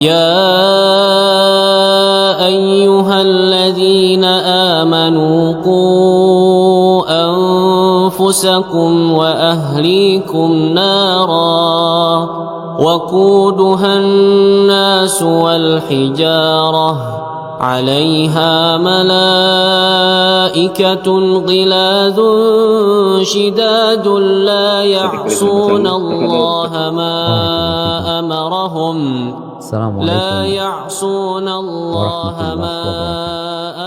يا أيها الذين آمنوا قوا أنفسكم وأهليكم نارا وقودها الناس والحجارة عليها ملائكة غلاظ شداد لا يعصون الله ما أمرهم لا يعصون الله ما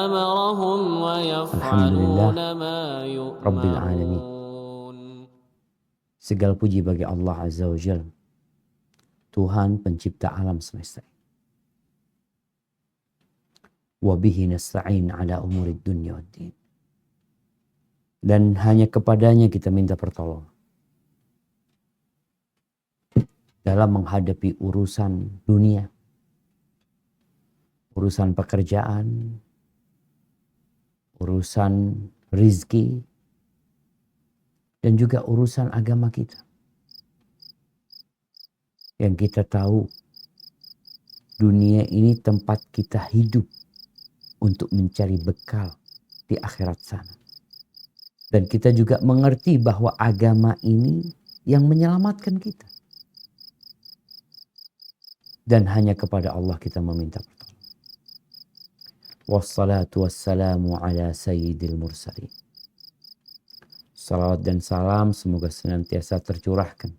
أمرهم ويفعلون ما يؤمرون. Segala puji bagi Allah Azza wa Jalla, Tuhan pencipta alam semesta. Wa bihi nasta'in ala umurid dunya waddin. Dan hanya kepadanya kita minta pertolongan dalam menghadapi urusan dunia, urusan pekerjaan, urusan rizki, dan juga urusan agama kita. Yang kita tahu, dunia ini tempat kita hidup untuk mencari bekal di akhirat sana. Dan kita juga mengerti bahwa agama ini yang menyelamatkan kita. Dan hanya kepada Allah kita meminta pertolongan. Wassalatu wassalamu ala sayyidil mursalin. Salawat dan salam semoga senantiasa tercurahkan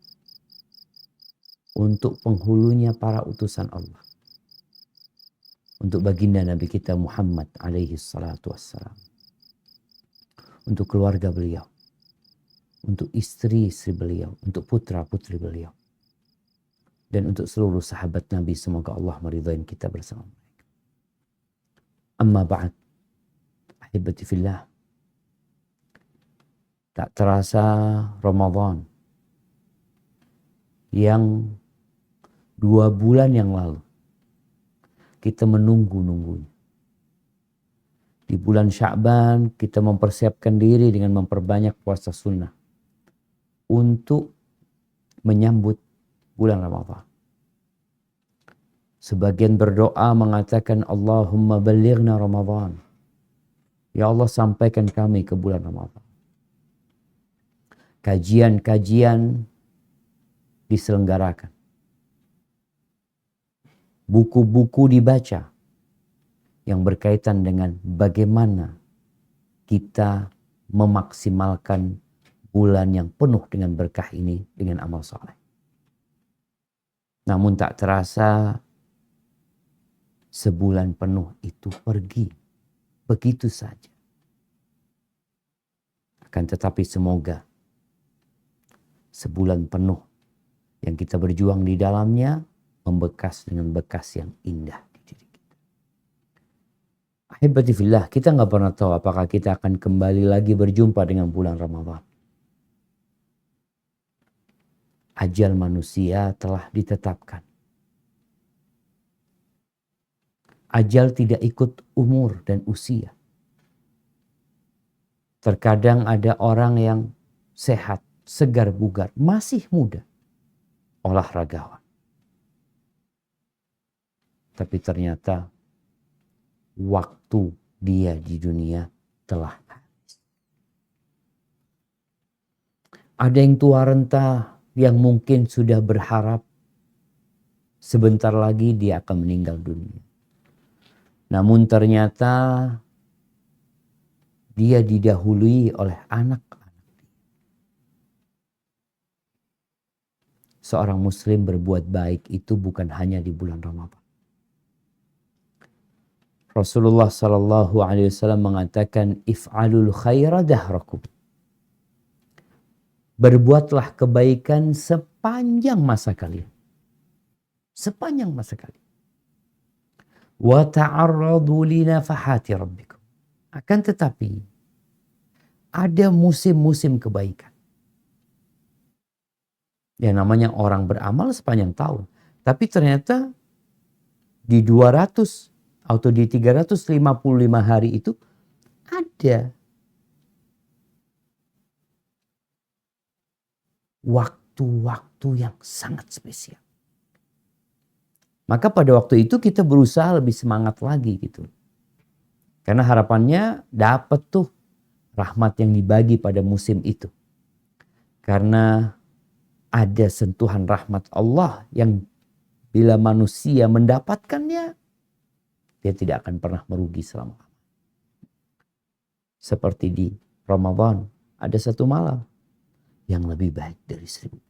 untuk penghulunya para utusan Allah. Untuk baginda Nabi kita Muhammad alaihi salatu wassalam. Untuk keluarga beliau. Untuk istri-istri beliau. Untuk putra-putri beliau. Dan untuk seluruh sahabat Nabi, semoga Allah meridai kita bersama mereka. Amma ba'd, ahibati fillah. Tak terasa Ramadan yang 2 bulan yang lalu kita menunggu-nunggunya. Di bulan Sya'ban kita mempersiapkan diri dengan memperbanyak puasa sunnah untuk menyambut bulan Ramadan. Sebagian berdoa mengatakan Allahumma ballighna Ramadan. Ya Allah, sampaikan kami ke bulan Ramadan. Kajian-kajian diselenggarakan. Buku-buku dibaca yang berkaitan dengan bagaimana kita memaksimalkan bulan yang penuh dengan berkah ini dengan amal saleh. Namun tak terasa sebulan penuh itu pergi begitu saja. Akan tetapi semoga sebulan penuh yang kita berjuang di dalamnya membekas dengan bekas yang indah di diri kita. Ahibati fillah, kita nggak pernah tahu apakah kita akan kembali lagi berjumpa dengan bulan Ramadan. Ajal manusia telah ditetapkan. Ajal tidak ikut umur dan usia. Terkadang ada orang yang sehat, segar bugar, masih muda, olahragawan. Tapi ternyata waktu dia di dunia telah habis. Ada yang tua renta yang mungkin sudah berharap sebentar lagi dia akan meninggal dunia. Namun ternyata dia didahului oleh anak-anak. Seorang muslim berbuat baik itu bukan hanya di bulan Ramadan. Rasulullah sallallahu alaihi wasallam mengatakan if'alul khaira dahrakum. Berbuatlah kebaikan sepanjang masa kalian. Sepanjang masa kalian. Wa ta'arradu li nafahati rabbikum. Akan tetapi ada musim-musim kebaikan. Yang namanya orang beramal sepanjang tahun. Tapi ternyata di 200 atau di 355 hari itu ada waktu-waktu yang sangat spesial. Maka pada waktu itu kita berusaha lebih semangat lagi gitu. Karena harapannya dapat tuh rahmat yang dibagi pada musim itu. Karena ada sentuhan rahmat Allah yang bila manusia mendapatkannya, dia tidak akan pernah merugi selama. Seperti di Ramadan, ada satu malam yang lebih baik dari 1000.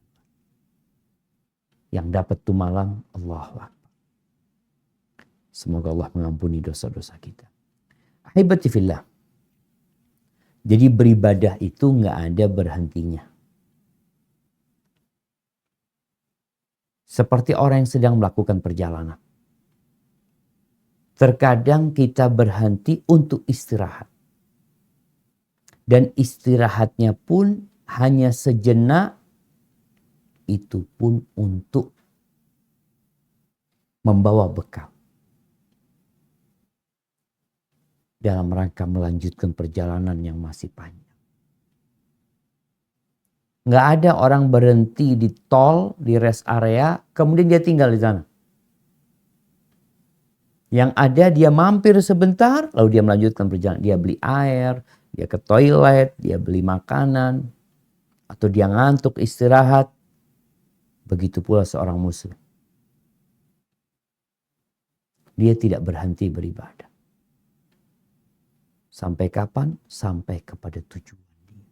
Yang dapat tuh malam, Allahu Akbar. Semoga Allah mengampuni dosa-dosa kita. Ahibati fillah. Jadi beribadah itu nggak ada berhentinya. Seperti orang yang sedang melakukan perjalanan. Terkadang kita berhenti untuk istirahat. Dan istirahatnya pun hanya sejenak, itu pun untuk membawa bekal. Dalam rangka melanjutkan perjalanan yang masih panjang. Nggak ada orang berhenti di tol, di rest area, kemudian dia tinggal di sana. Yang ada dia mampir sebentar, lalu dia melanjutkan perjalanan. Dia beli air, dia ke toilet, dia beli makanan, atau dia ngantuk istirahat. Begitu pula seorang muslim. Dia tidak berhenti beribadah. Sampai kapan? Sampai kepada tujuan dia.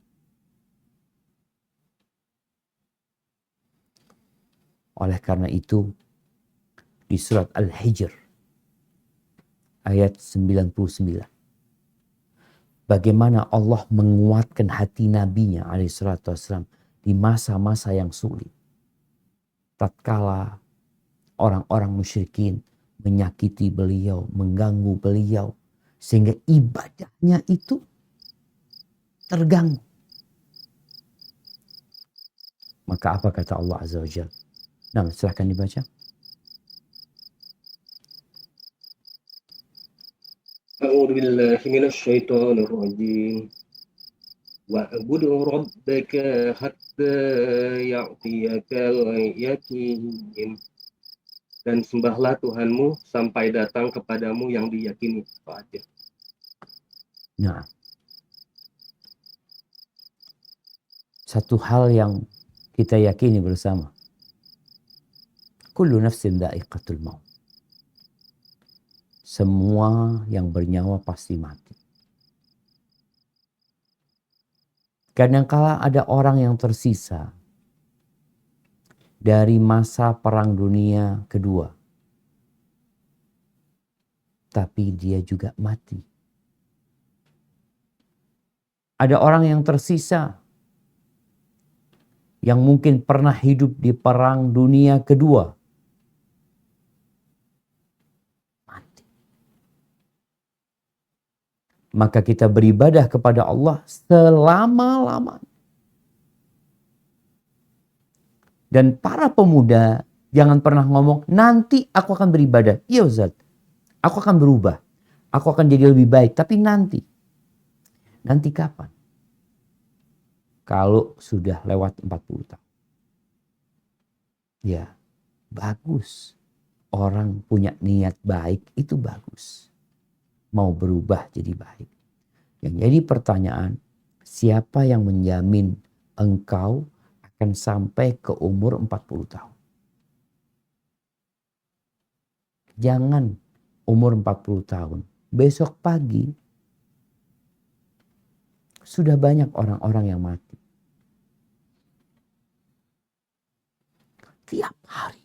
Oleh karena itu, di surat Al-Hijr, ayat 99. Bagaimana Allah menguatkan hati nabinya alaihissalam di masa-masa yang sulit. Tatkala orang-orang musyrikin menyakiti beliau, mengganggu beliau. Sehingga ibadahnya itu terganggu. Maka apa kata Allah Azza wa Jalla? Nah, silahkan dibaca. A'udzu billahi minasy syaithanir rajim. Wa'budu rabbaka hatta ya'tiyakal yaqin. Dan sembahlah Tuhanmu sampai datang kepadamu yang diyakini. Nah, satu hal yang kita yakini bersama. Kullu nafsin dha'iqatul maut. Semua yang bernyawa pasti mati. Kadangkala ada orang yang tersisa dari masa Perang Dunia Kedua. Tapi dia juga mati. Ada orang yang tersisa yang mungkin pernah hidup di Perang Dunia Kedua. Mati. Maka kita beribadah kepada Allah selama-lamanya. Dan para pemuda jangan pernah ngomong, nanti aku akan beribadah. Iya Ustaz, aku akan berubah. Aku akan jadi lebih baik. Tapi nanti. Nanti kapan? Kalau sudah lewat 40 tahun. Ya, bagus. Orang punya niat baik itu bagus. Mau berubah jadi baik. Yang jadi pertanyaan, siapa yang menjamin engkau akan sampai ke umur 40 tahun? Jangan umur 40 tahun. Besok pagi sudah banyak orang-orang yang mati. Tiap hari.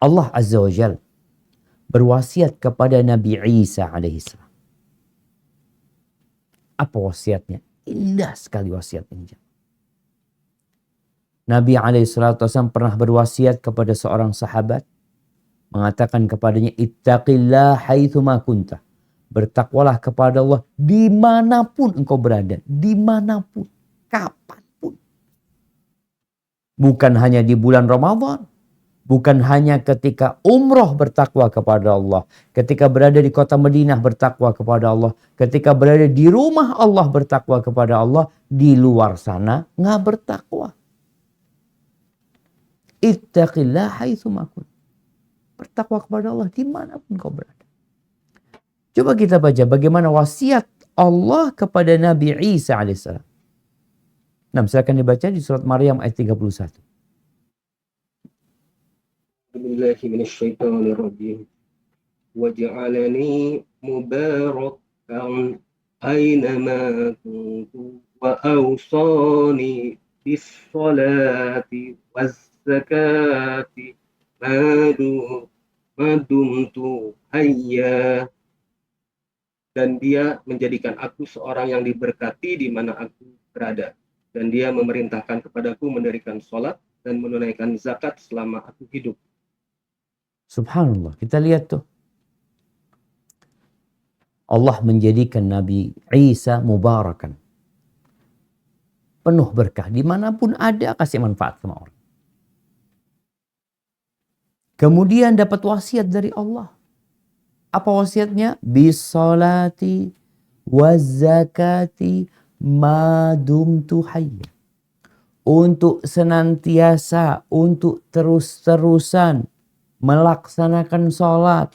Allah Azza wa Jalla berwasiat kepada Nabi Isa alaihissalam. Apa wasiatnya? Indah sekali wasiat ini. Nabi alaihissalam pernah berwasiat kepada seorang sahabat. Mengatakan kepadanya, ittaqillah haitsuma kunta. Bertakwalah kepada Allah dimanapun engkau berada. Dimanapun. Kapanpun. Bukan hanya di bulan Ramadan. Bukan hanya ketika umroh bertakwa kepada Allah. Ketika berada di kota Madinah bertakwa kepada Allah. Ketika berada di rumah Allah bertakwa kepada Allah. Di luar sana nggak bertakwa. Ittaqillah haitsuma kunt. Bertakwa kepada Allah dimanapun kau berada. Coba kita baca bagaimana wasiat Allah kepada Nabi Isa alaihissalam. Nah, silakan dibaca di surat Maryam ayat 31. Billahi minasyaitonir rajim. Waj'alani mubarakan aynama kuntu wa awsani bis salati waz zakati madumtu hayya. Dan dia menjadikan aku seorang yang diberkati di mana aku berada. Dan dia memerintahkan kepadaku mendirikan sholat dan menunaikan zakat selama aku hidup. Subhanallah, kita lihat tuh. Allah menjadikan Nabi Isa mubarakan. Penuh berkah. Dimanapun ada, kasih manfaat sama orang. Kemudian dapat wasiat dari Allah. Apa wasiatnya? Bisolati wazakati madumtu hayya. Untuk senantiasa, untuk terus-terusan melaksanakan sholat,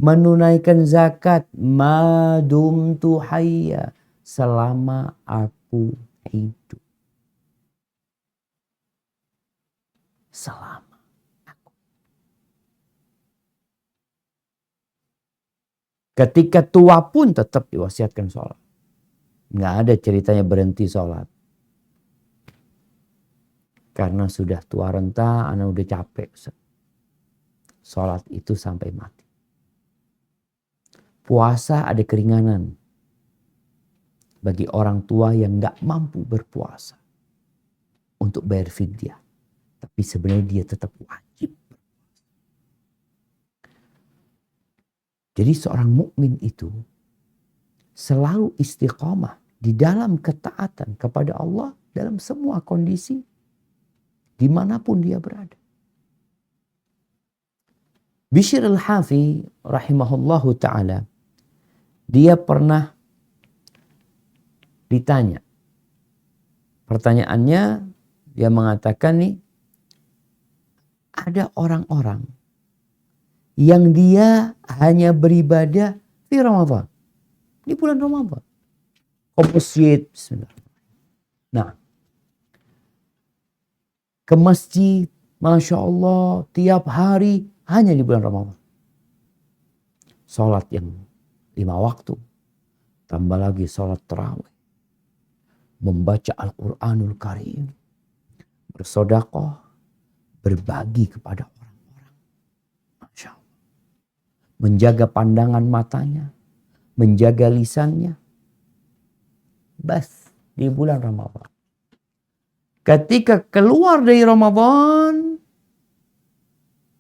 menunaikan zakat, madumtu hayya, selama aku hidup. Selama. Ketika tua pun tetap diwasiatkan sholat. Nggak ada ceritanya berhenti sholat. Karena sudah tua renta, anak udah capek. Sholat itu sampai mati. Puasa ada keringanan. Bagi orang tua yang nggak mampu berpuasa. Untuk bayar fidyah. Tapi sebenarnya dia tetap wajib. Jadi seorang mukmin itu selalu istiqamah di dalam ketaatan kepada Allah dalam semua kondisi dimanapun dia berada. Bishr al-Hafi rahimahullahu ta'ala, dia pernah ditanya. Pertanyaannya, dia mengatakan nih, ada orang-orang yang dia hanya beribadah di Ramadan. Di bulan Ramadan. Ke masjid. Bismillah. Nah. Ke masjid. Masya Allah. Tiap hari hanya di bulan Ramadan. Salat yang 5 waktu. Tambah lagi salat tarawih. Membaca Al-Quranul Karim. Bersedekah. Berbagi kepada orang. Masya Allah. Menjaga pandangan matanya, menjaga lisannya. Bas di bulan Ramadan. Ketika keluar dari Ramadan,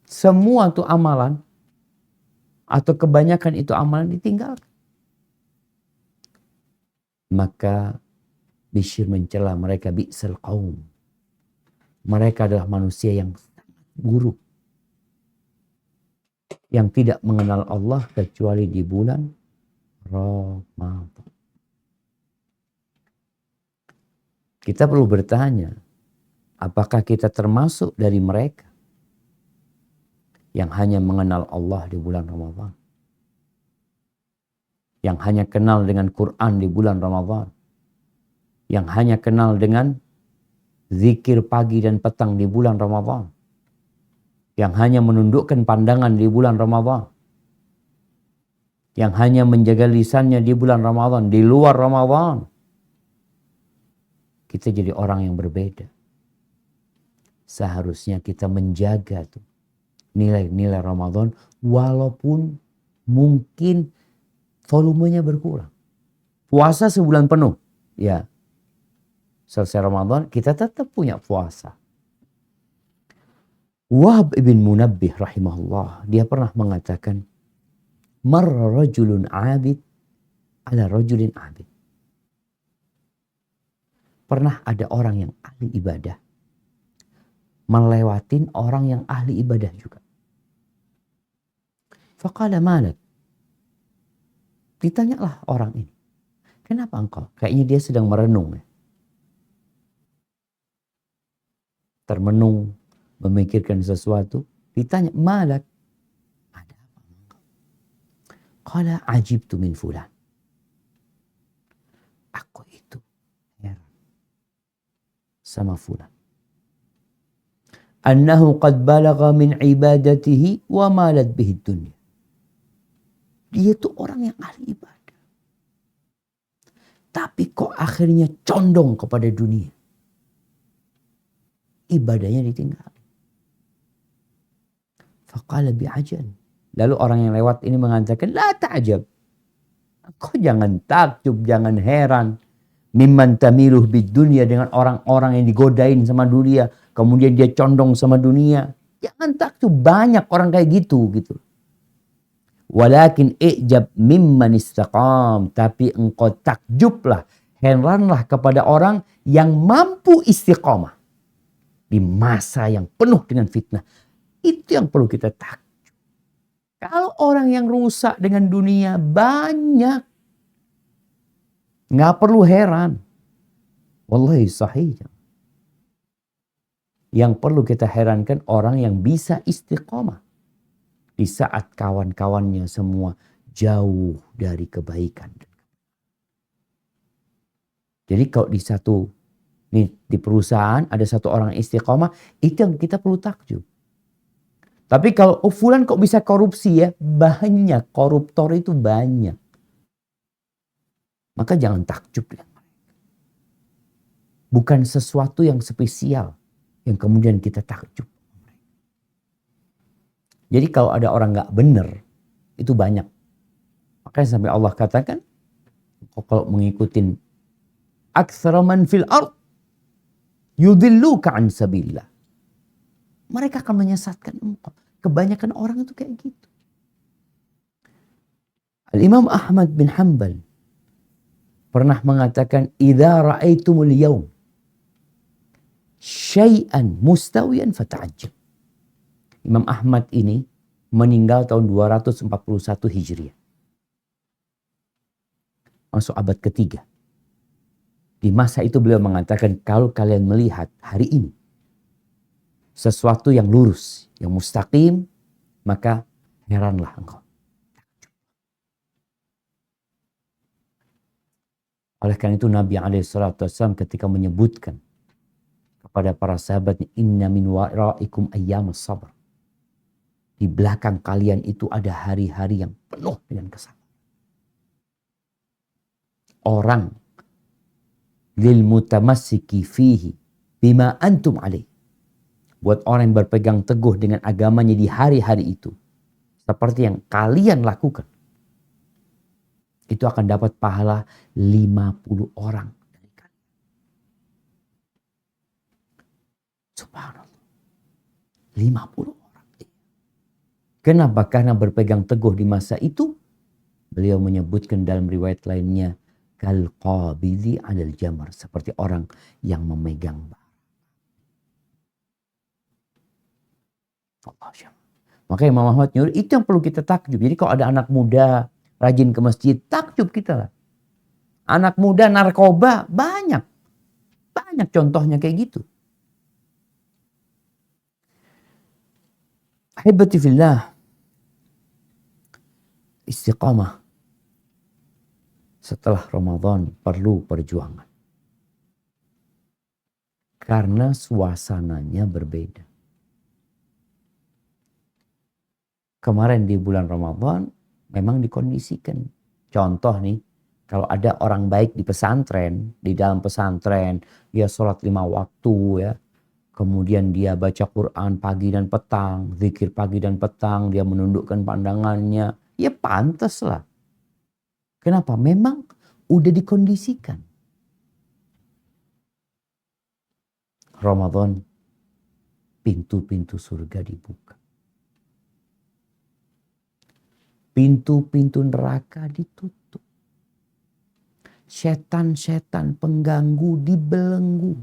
semua itu amalan atau kebanyakan itu amalan ditinggalkan. Maka Bishr mencela mereka bi'sal qaum. Mereka adalah manusia yang buruk. Yang tidak mengenal Allah kecuali di bulan Ramadan. Kita perlu bertanya, apakah kita termasuk dari mereka yang hanya mengenal Allah di bulan Ramadan? Yang hanya kenal dengan Quran di bulan Ramadan? Yang hanya kenal dengan zikir pagi dan petang di bulan Ramadan? Yang hanya menundukkan pandangan di bulan Ramadan. Yang hanya menjaga lisannya di bulan Ramadan. Di luar Ramadan. Kita jadi orang yang berbeda. Seharusnya kita menjaga tuh nilai-nilai Ramadan. Walaupun mungkin volumenya berkurang. Puasa sebulan penuh. Ya. Selesai Ramadan kita tetap punya puasa. Wahb ibn Munabbih rahimahullah, dia pernah mengatakan, marra rajulun abid ala rajulin abid. Pernah ada orang yang ahli ibadah melewatin orang yang ahli ibadah juga. Faqala malak. Ditanyalah orang ini, kenapa engkau? Kayaknya dia sedang merenung. Termenung memikirkan sesuatu, ditanya, malak, ada apa? Qala ajibtu min fulan. Aku itu heran sama fulan. Annahu qad balagha min ibadatihi wa malat bihi dunya. Dia itu orang yang ahli ibadah. Tapi kok akhirnya condong kepada dunia. Ibadahnya ditinggal. Faqala bi'ajal. Lalu orang yang lewat ini mengatakan, la ta'jab. Kau jangan takjub, jangan heran. Mimman tamiluh bid dunia, dengan orang-orang yang digodain sama dunia. Kemudian dia condong sama dunia. Jangan takjub, banyak orang kayak gitu. Walakin i'jab mimman istaqam. Tapi engkau takjublah, heranlah kepada orang yang mampu istiqamah. Di masa yang penuh dengan fitnah. Itu yang perlu kita takjub. Kalau orang yang rusak dengan dunia banyak. Nggak perlu heran. Wallahi sahih. Yang perlu kita herankan orang yang bisa istiqamah. Di saat kawan-kawannya semua jauh dari kebaikan. Jadi kalau di perusahaan ada satu orang istiqamah, itu yang kita perlu takjub. Tapi kalau fulan kok bisa korupsi ya? Banyak, koruptor itu banyak. Maka jangan takjub dengan mereka. Bukan sesuatu yang spesial yang kemudian kita takjub. Jadi kalau ada orang gak benar, itu banyak. Makanya sampai Allah katakan, kalau mengikuti aktsara man fil ard yudilluka an sabilillah. Mereka akan menyesatkan engkau. Kebanyakan orang itu kayak gitu. Al-Imam Ahmad bin Hanbal pernah mengatakan, idza ra'aitumul yawm syai'an mustawiyan fata'ajjab. Imam Ahmad ini meninggal tahun 241 Hijriah. Masuk abad ketiga. Di masa itu beliau mengatakan, kalau kalian melihat hari ini sesuatu yang lurus, yang mustaqim, maka heranlah engkau. Oleh karena itu Nabi SAW ketika menyebutkan kepada para sahabatnya, inna min wara'ikum ayyamas sabr. Di belakang kalian itu ada hari-hari yang penuh dengan kesabaran. Orang lil mutamassiki fihi bima antum alaih. Buat orang yang berpegang teguh dengan agamanya di hari-hari itu. Seperti yang kalian lakukan. Itu akan dapat pahala 50 orang. Subhanallah. 50 orang. Kenapa? Karena berpegang teguh di masa itu. Beliau menyebutkan dalam riwayat lainnya. Kal qabidhi 'alal jamar. Seperti orang yang memegang bara. Makanya Imam Ahmad nyuruh, itu yang perlu kita takjub. Jadi kalau ada anak muda rajin ke masjid, takjub kita lah. Anak muda narkoba banyak. Banyak contohnya kayak gitu. Ahibati fillah. Istiqamah. Setelah Ramadan perlu perjuangan. Karena suasananya berbeda. Kemarin di bulan Ramadan memang dikondisikan. Contoh nih, kalau ada orang baik di pesantren, di dalam pesantren, dia sholat 5 waktu ya. Kemudian dia baca Quran pagi dan petang, zikir pagi dan petang, dia menundukkan pandangannya. Ya pantas lah. Kenapa? Memang udah dikondisikan. Ramadan, pintu-pintu surga dibuka. Pintu-pintu neraka ditutup. Setan-setan pengganggu dibelenggu.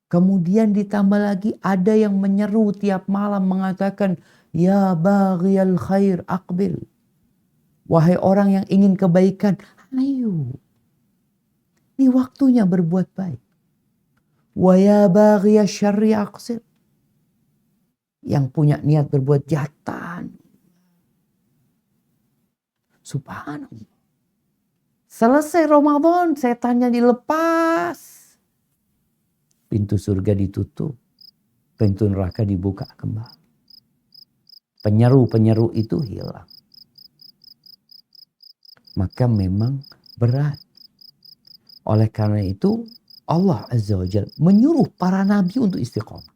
Kemudian ditambah lagi ada yang menyeru tiap malam mengatakan, ya baghiyal khair aqbil. Wahai orang yang ingin kebaikan, ayo. Ini waktunya berbuat baik. Wa ya baghiyal syarri aqsir. yang punya niat berbuat jahatan. Subhanallah. Selesai Ramadan, setannya dilepas. Pintu surga ditutup. Pintu neraka dibuka kembali. Penyeru-penyeru itu hilang. Maka memang berat. Oleh karena itu Allah Azza wa Jalla menyuruh para nabi untuk istiqomah.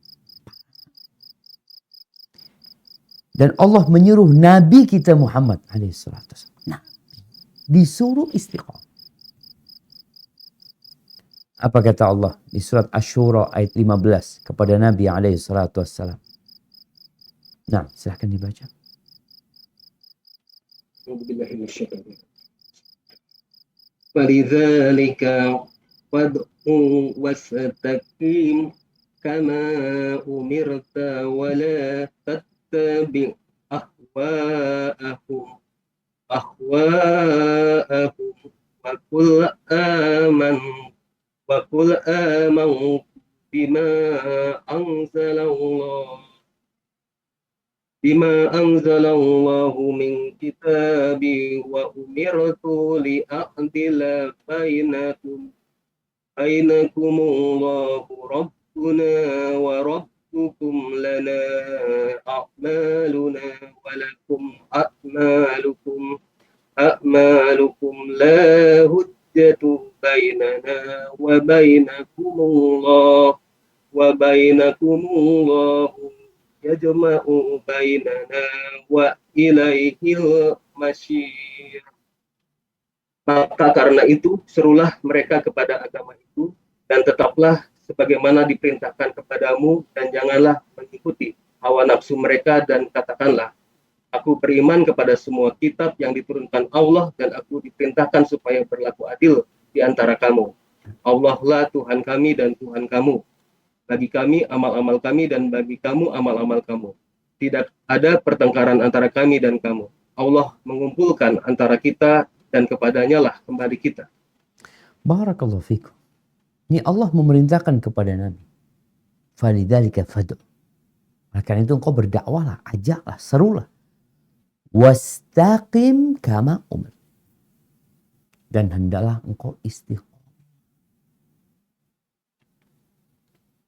Dan Allah menyuruh Nabi kita Muhammad alaihissalatu wassalam. Disuruh istiqomah. Apa kata Allah di surat Asy-Syura ayat 15 kepada Nabi alaihissalatu wassalam? Nah, silahkan dibaca. Walidzalika fad'u wastaqim kama umirta wa la tattabi' ahwa'ahum wa qul amantu bima anzalallahu min kitabi wa umirtu li'adila bainakumullahu rabbuna wa rabbukum lana a'maluna wa lakum a'malukum la hujjatu bainana wa bainakumullahu yajma'u bainana wa ilaihil masyir. Maka karena itu serulah mereka kepada agama itu dan tetaplah sebagaimana diperintahkan kepadamu dan janganlah mengikuti hawa nafsu mereka dan katakanlah, aku beriman kepada semua kitab yang diturunkan Allah dan aku diperintahkan supaya berlaku adil di antara kamu. Allah lah Tuhan kami dan Tuhan kamu. Bagi kami amal-amal kami dan bagi kamu amal-amal kamu. Tidak ada pertengkaran antara kami dan kamu. Allah mengumpulkan antara kita dan kepadanya lah kembali kita. Barakallahu fikum. Ini Allah memerintahkan kepada Nabi. Falidzalika fad'u. Maka itu engkau berdakwahlah, ajaklah, serulah. Wastaqim kama umir. Dan hendaklah engkau istiqomah.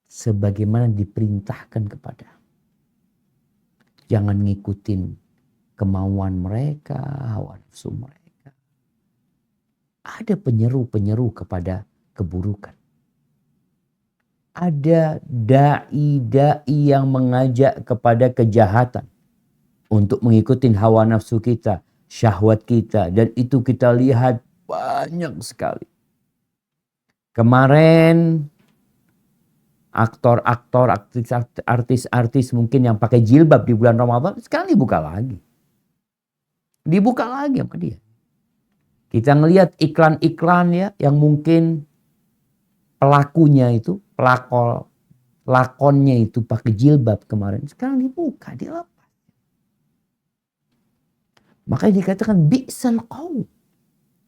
Sebagaimana diperintahkan kepada. Jangan ngikutin kemauan mereka, hawa nafsu mereka. Ada penyeru-penyeru kepada keburukan. Ada dai-dai yang mengajak kepada kejahatan. Untuk mengikuti hawa nafsu kita, syahwat kita. Dan itu kita lihat banyak sekali. Kemarin aktor-aktor, artis-artis mungkin yang pakai jilbab di bulan Ramadan, sekarang dibuka lagi. Dibuka lagi sama dia. Kita ngelihat iklan-iklan ya, yang mungkin pelakunya itu, lakonnya itu pakai jilbab kemarin. Sekarang dibuka, dilepas. Makanya dikatakan bi'sal qaum.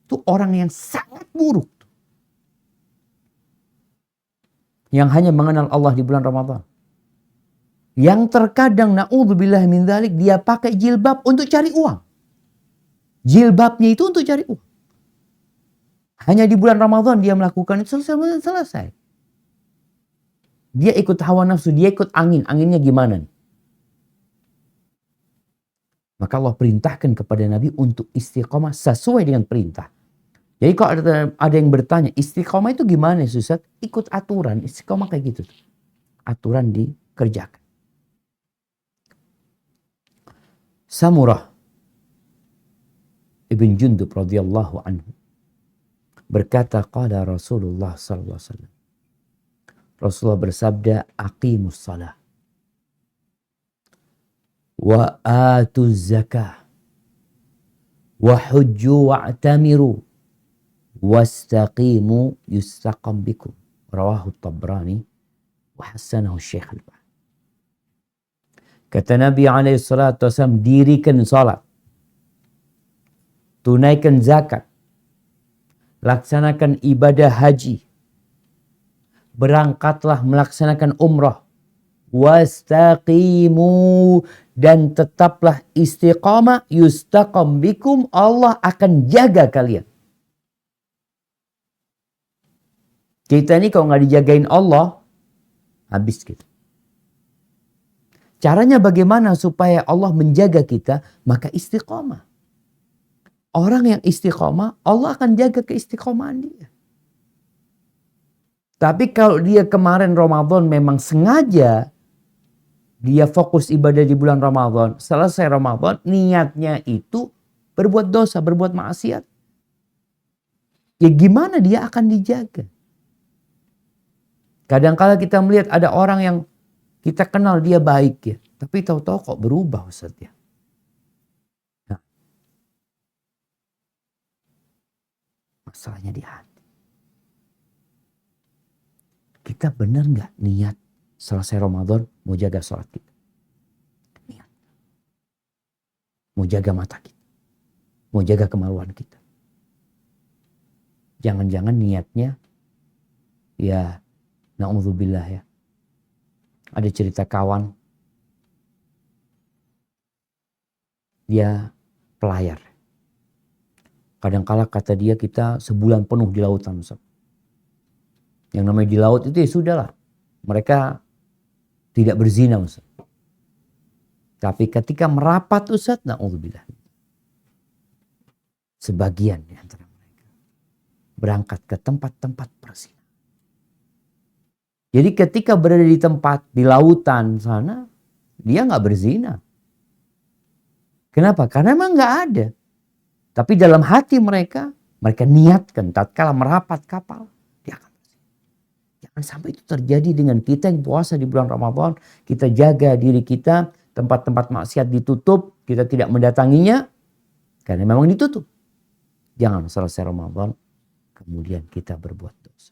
Itu orang yang sangat buruk. Yang hanya mengenal Allah di bulan Ramadan. Yang terkadang na'udzubillah min dzalik dia pakai jilbab untuk cari uang. Jilbabnya itu untuk cari uang. Hanya di bulan Ramadan dia melakukan itu selesai. Dia ikut hawa nafsu, dia ikut angin. Anginnya gimana? Maka Allah perintahkan kepada Nabi untuk istiqomah sesuai dengan perintah. Jadi kalau ada yang bertanya, istiqomah itu gimana Ustaz? Ikut aturan, istiqomah kayak gitu. Aturan dikerjakan. Samurah Ibn Jundub radhiyallahu anhu berkata, qala Rasulullah sallallahu alaihi wasallam. Rasulullah bersabda, aqimus salah wa atuz zakah wa hujju wa'tamiru wastaqimu yustaqam bikum. Rawahu Tabrani wa hasanahu Syekh Al-Albani. Kata Nabi SAW, dirikan salat, tunaikan zakat, laksanakan ibadah haji, berangkatlah melaksanakan umrah, wastaqimu, dan tetaplah istiqamah, yustaqam bikum, Allah akan jaga kalian. Kita ini kalau nggak dijagain Allah, habis kita. Caranya bagaimana supaya Allah menjaga kita? Maka istiqamah. Orang yang istiqamah, Allah akan jaga keistiqomahan dia. Tapi kalau dia kemarin Ramadan memang sengaja dia fokus ibadah di bulan Ramadan, selesai Ramadan niatnya itu berbuat dosa, berbuat maksiat. Ya gimana dia akan dijaga? Kadang-kala kita melihat ada orang yang kita kenal dia baik ya, tapi tahu-tahu kok berubah Ustaz ya. Nah, masalahnya di hati. Kita benar nggak niat selesai Ramadan mau jaga sholat kita? Niat. Mau jaga mata kita. Mau jaga kemaluan kita. Jangan-jangan niatnya ya na'udzubillah ya. Ada cerita kawan. Dia pelayar. Kadang-kala kata dia kita sebulan penuh di lautan Ustaz. Yang namanya di laut itu ya sudahlah. Mereka tidak berzina Ustaz. Tapi ketika merapat Ustaz, na'udzubillah. Sebagian di antara mereka berangkat ke tempat-tempat berzina. Jadi ketika berada di tempat, di lautan sana, dia nggak berzina. Kenapa? Karena memang nggak ada. Tapi dalam hati mereka niatkan tatkala merapat kapal, dia akan berzina. Jangan sampai itu terjadi dengan kita yang puasa di bulan Ramadan. Kita jaga diri kita, tempat-tempat maksiat ditutup, kita tidak mendatanginya, karena memang ditutup. Jangan selesai Ramadan, kemudian kita berbuat dosa.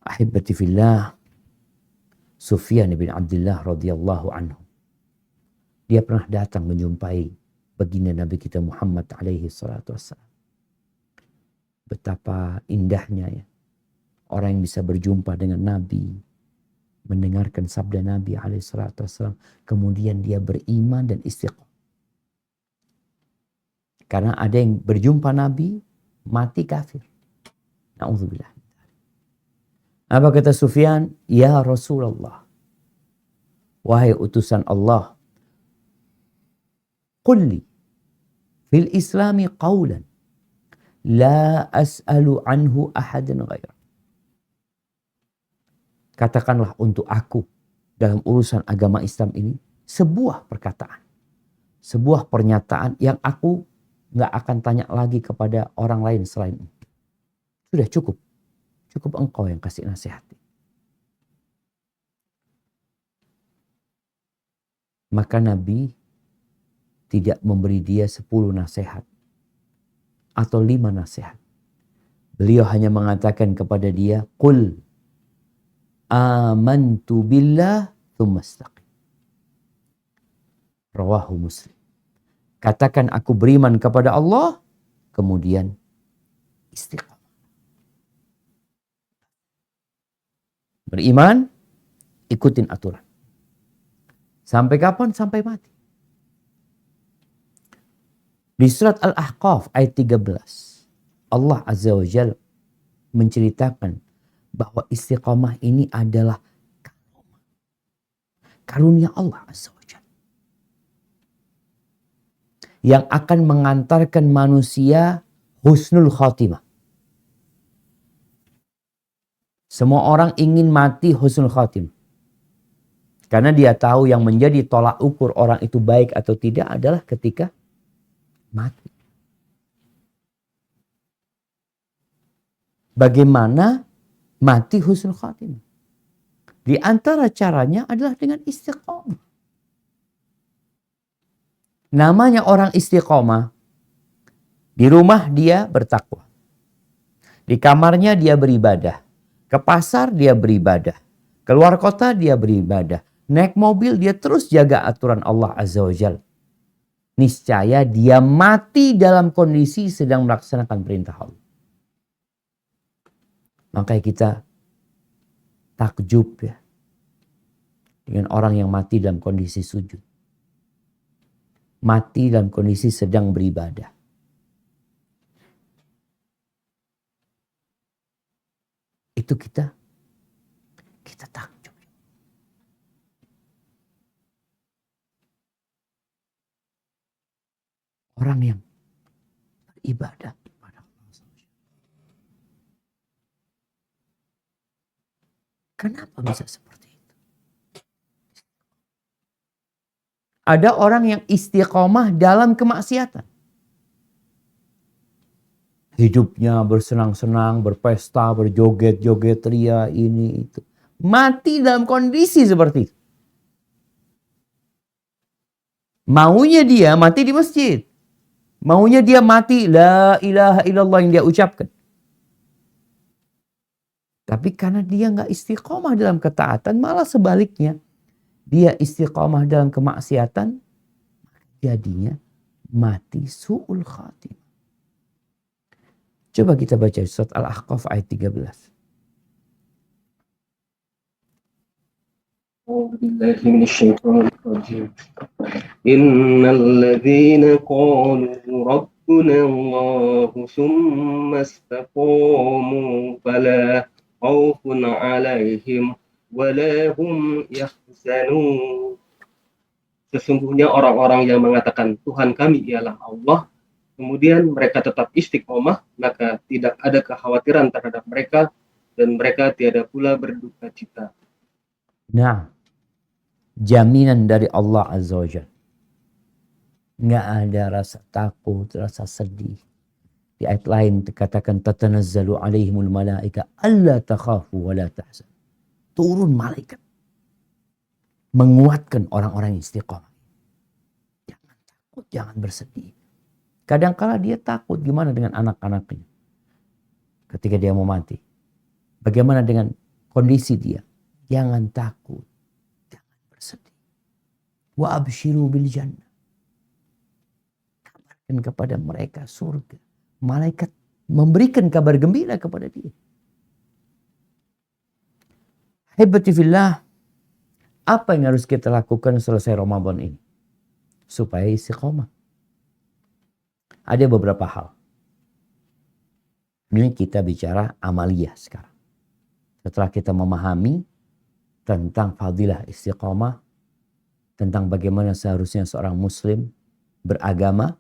Ahibati fillah, Sufyan bin Abdullah radhiyallahu anhu. Dia pernah datang menjumpai baginda Nabi kita Muhammad alaihi salatu wassalam. Betapa indahnya ya orang yang bisa berjumpa dengan Nabi, mendengarkan sabda Nabi alaihi salatu wassalam, kemudian dia beriman dan istiqomah. Karena ada yang berjumpa Nabi mati kafir. Na'udzubillah. Apa kata Sufyan? Ya Rasulullah, wahai utusan Allah, qulli fil islami qawlan la as'alu anhu ahadan ghair. Katakanlah untuk aku dalam urusan agama Islam ini sebuah perkataan, sebuah pernyataan yang aku nggak akan tanya lagi kepada orang lain selain itu. Sudah cukup. Cukup engkau yang kasih nasihat. Maka Nabi tidak memberi dia 10 nasihat atau 5 nasihat. Beliau hanya mengatakan kepada dia, qul amantu billah tsumma istaqim. Rawahu Muslim. Katakan aku beriman kepada Allah, kemudian istiqamah. Beriman, ikutin aturan. Sampai kapan? Sampai mati. Di surat Al-Ahqaf ayat 13. Allah Azza wa Jalla menceritakan bahwa istiqamah ini adalah karunia Allah Azza wa Jalla. Yang akan mengantarkan manusia husnul khatimah. Semua orang ingin mati husnul khatimah. Karena dia tahu yang menjadi tolak ukur orang itu baik atau tidak adalah ketika mati. Bagaimana mati husnul khatimah? Di antara caranya adalah dengan istiqomah. Namanya orang istiqomah. Di rumah dia bertakwa. Di kamarnya dia beribadah. Ke pasar dia beribadah. Keluar kota dia beribadah. Naik mobil dia terus jaga aturan Allah Azza wa Jalla. Niscaya dia mati dalam kondisi sedang melaksanakan perintah Allah. Makanya kita takjub ya. dengan orang yang mati dalam kondisi sujud. Mati dalam kondisi sedang beribadah. Itu kita takjub. Orang yang beribadah kepada Allah. Kenapa bisa seperti itu? Ada orang yang istiqomah dalam kemaksiatan. Hidupnya bersenang-senang, berpesta, berjoget-joget, ria, ini, itu. Mati dalam kondisi seperti itu. Maunya dia mati di masjid. Maunya dia mati, la ilaha illallah yang dia ucapkan. Tapi karena dia nggak istiqomah dalam ketaatan, malah sebaliknya. Dia istiqomah dalam kemaksiatan, jadinya mati su'ul khatimah. Coba kita baca surat Al-Ahqaf ayat 13. Innal ladzina qalu rabbuna Allah summa istaqamu fala khaufun 'alaihim wala hum yahzanun. Sesungguhnya orang-orang yang mengatakan Tuhan kami ialah Allah, kemudian mereka tetap istiqomah, maka tidak ada kekhawatiran terhadap mereka dan mereka tiada pula berduka cita. Nah, jaminan dari Allah Azza wa Jalla. Nggak ada rasa takut, rasa sedih. Di ayat lain dikatakan tatanazzalu alaihimul malaika alla takhafu wa la tahzan. Turun malaikat menguatkan orang-orang yang istiqomah. Jangan takut, jangan bersedih. Kadang-kala dia takut gimana dengan anak-anaknya ketika dia mau mati. Bagaimana dengan kondisi dia? Jangan takut, jangan bersedih. Wa abshiru bil jannah. Kabarkan kepada mereka surga. Malaikat memberikan kabar gembira kepada dia. Hebati fillah, apa yang harus kita lakukan selesai Ramadan ini? Supaya istiqomah. Ada beberapa hal. Ini kita bicara amaliyah sekarang. Setelah kita memahami tentang fadilah istiqomah, tentang bagaimana seharusnya seorang muslim beragama,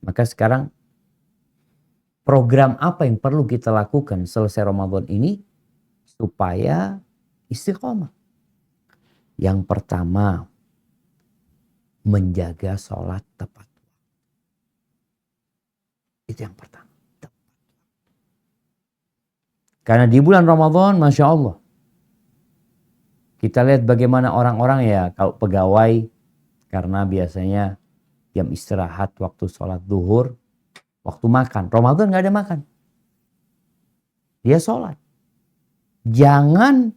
maka sekarang program apa yang perlu kita lakukan selesai Ramadan ini supaya istiqomah? Yang pertama, menjaga sholat tepat. Itu yang pertama. Karena di bulan Ramadan, Masya Allah, kita lihat bagaimana orang-orang ya, kalau pegawai, karena biasanya jam istirahat, waktu sholat zuhur, waktu makan. Ramadan gak ada makan. Dia sholat. Jangan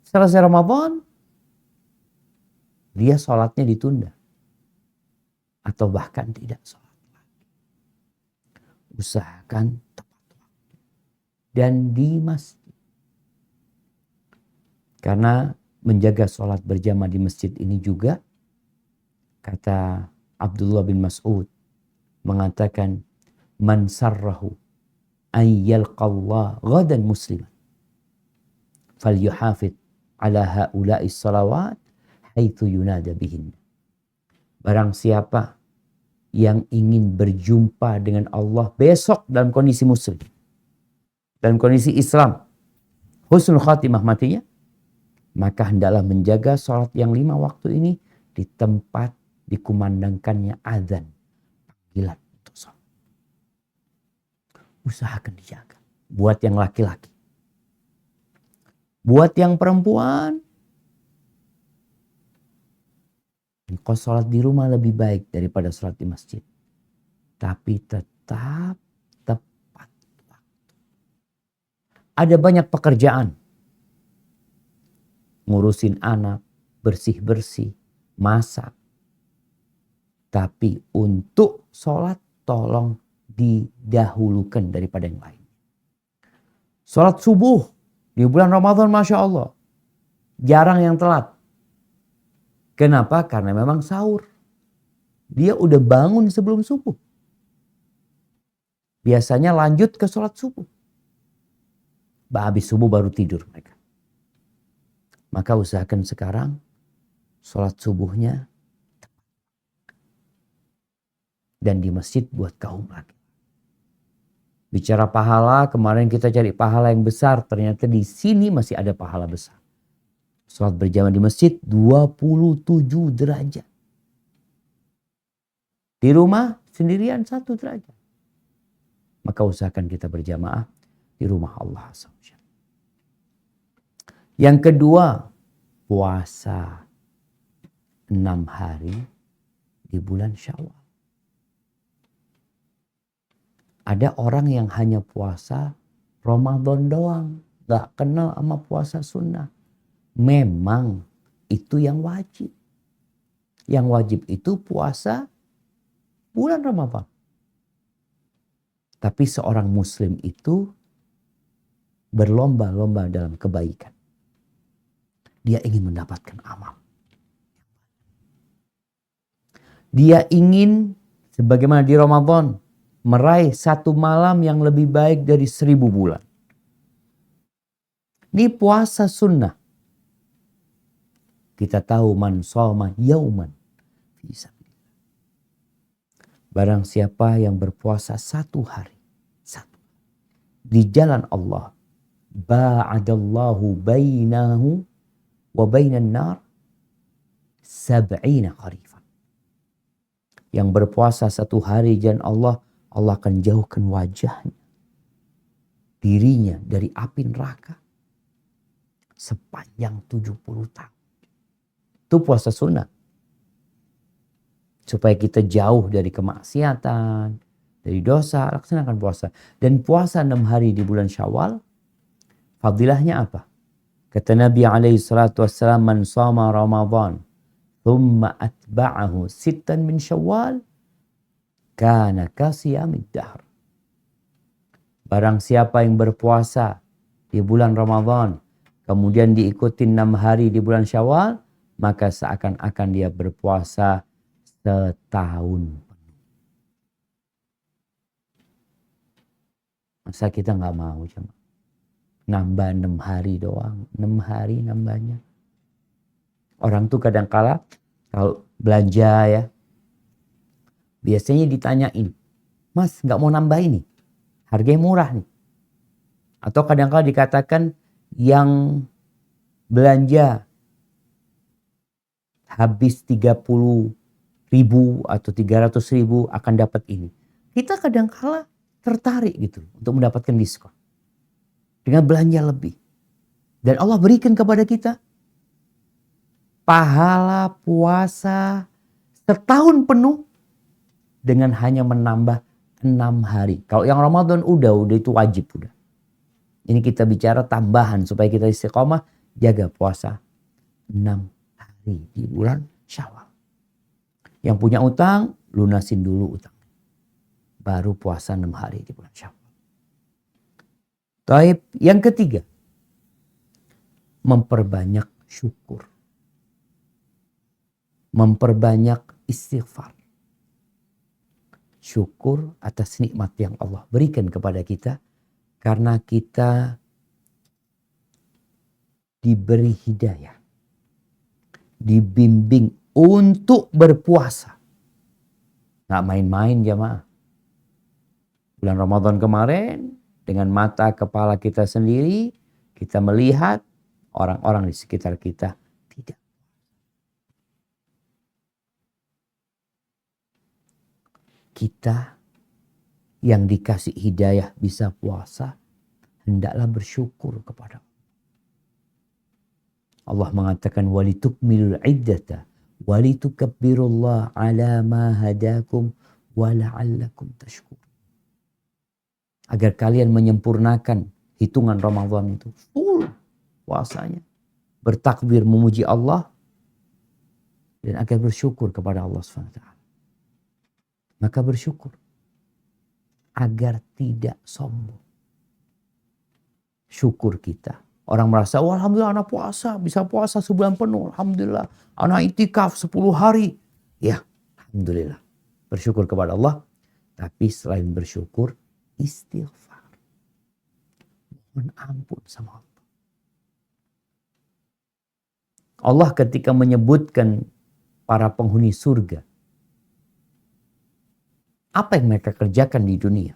selesai Ramadan, dia sholatnya ditunda. Atau bahkan tidak sholat. Usahakan tepat waktu. Dan di masjid. Karena menjaga sholat berjamaah di masjid ini juga, kata Abdullah bin Mas'ud, mengatakan, man sarrahu an yalqallah ghadan musliman falyuhafid ala haula'i salawat haitsu yunada bihin. Barang siapa yang ingin berjumpa dengan Allah besok dalam kondisi muslim, dalam kondisi Islam, husnul khatimah matinya, maka hendaklah menjaga sholat yang 5 waktu ini di tempat dikumandangkannya azan, panggilan untuk sholat. Usahakan dijaga. Buat yang laki-laki. Buat yang perempuan, engkau sholat di rumah lebih baik daripada sholat di masjid. Tapi tetap tepat waktu. Ada banyak pekerjaan. Ngurusin anak, bersih-bersih, masak. Tapi untuk sholat tolong didahulukan daripada yang lain. Sholat subuh di bulan Ramadan, Masya Allah. jarang yang telat. Kenapa? Karena memang sahur. Dia udah bangun sebelum subuh. Biasanya lanjut ke sholat subuh. Habis subuh baru tidur mereka. Maka usahakan sekarang sholat subuhnya dan di masjid buat kaum laki. Bicara pahala, kemarin kita cari pahala yang besar. Ternyata di sini masih ada pahala besar. Sholat berjamaah di masjid 27 derajat. Di rumah sendirian 1 derajat. Maka usahakan kita berjamaah di rumah Allah SWT. Yang kedua, puasa 6 hari di bulan Syawal. Ada orang yang hanya puasa Ramadan doang. Gak kenal sama puasa sunnah. Memang itu yang wajib. Yang wajib itu puasa bulan Ramadan. Tapi seorang muslim itu berlomba-lomba dalam kebaikan. Dia ingin mendapatkan amal. Dia ingin sebagaimana di Ramadan meraih 1 malam yang lebih baik dari 1000 bulan. Ini puasa sunnah. Kita tahu man shoma yauman fi sabilillah. Barang siapa yang berpuasa 1 hari di jalan Allah, ba'adallahu bainahu wa bainan nar 70 kharifan. Yang berpuasa 1 hari di jalan Allah, Allah akan jauhkan wajahnya, dirinya dari api neraka sepanjang 70 tahun. Itu puasa sunnah. Supaya kita jauh dari kemaksiatan, dari dosa, laksanakan puasa. Dan puasa 6 hari di bulan Syawal, fadilahnya apa? Kata Nabi SAW, man shoma Ramadan, thumma atba'ahu 6 min Syawal, kana kasiyamid dahr. Barang siapa yang berpuasa di bulan Ramadan, kemudian diikuti 6 hari di bulan Syawal, maka seakan-akan dia berpuasa setahun. Masa kita nggak mau cuma nambah 6 hari doang, 6 hari nambahnya. Orang tuh kadang-kala kalau belanja ya, biasanya ditanyain, Mas nggak mau nambah ini, harganya murah nih. Atau kadang-kala dikatakan yang belanja habis 30.000 atau 300.000 akan dapat ini. Kita kadang-kala tertarik gitu untuk mendapatkan diskon dengan belanja lebih. Dan Allah berikan kepada kita pahala puasa setahun penuh dengan hanya menambah 6 hari. Kalau yang Ramadan udah itu wajib udah. Ini kita bicara tambahan supaya kita istiqomah, jaga puasa 6 hari di bulan Syawal. Yang punya utang, lunasin dulu utang. Baru puasa 6 hari di bulan Syawal. Taib, yang ketiga, memperbanyak syukur. Memperbanyak istighfar. Syukur atas nikmat yang Allah berikan kepada kita. Karena kita diberi hidayah. Dibimbing untuk berpuasa. Nggak main-main jamaah. Bulan Ramadan kemarin, dengan mata kepala kita sendiri, kita melihat orang-orang di sekitar kita tidak. Kita yang dikasih hidayah bisa puasa, hendaklah bersyukur kepada Allah. Allah mengatakan walitukmilul iddata walitukabbirullaha ala ma hadakum wa la'allakum tashkurun. Agar kalian menyempurnakan hitungan Ramadan itu full puasanya, bertakbir memuji Allah dan agar bersyukur kepada Allah SWT. Maka bersyukur agar tidak sombong. Syukur kita Orang merasa, wah alhamdulillah anak puasa, bisa puasa sebulan penuh. Alhamdulillah, anak itikaf 10 hari. Ya, alhamdulillah. Bersyukur kepada Allah. Tapi selain bersyukur, istighfar. Mohon ampun sama Allah. Allah ketika menyebutkan para penghuni surga, apa yang mereka kerjakan di dunia?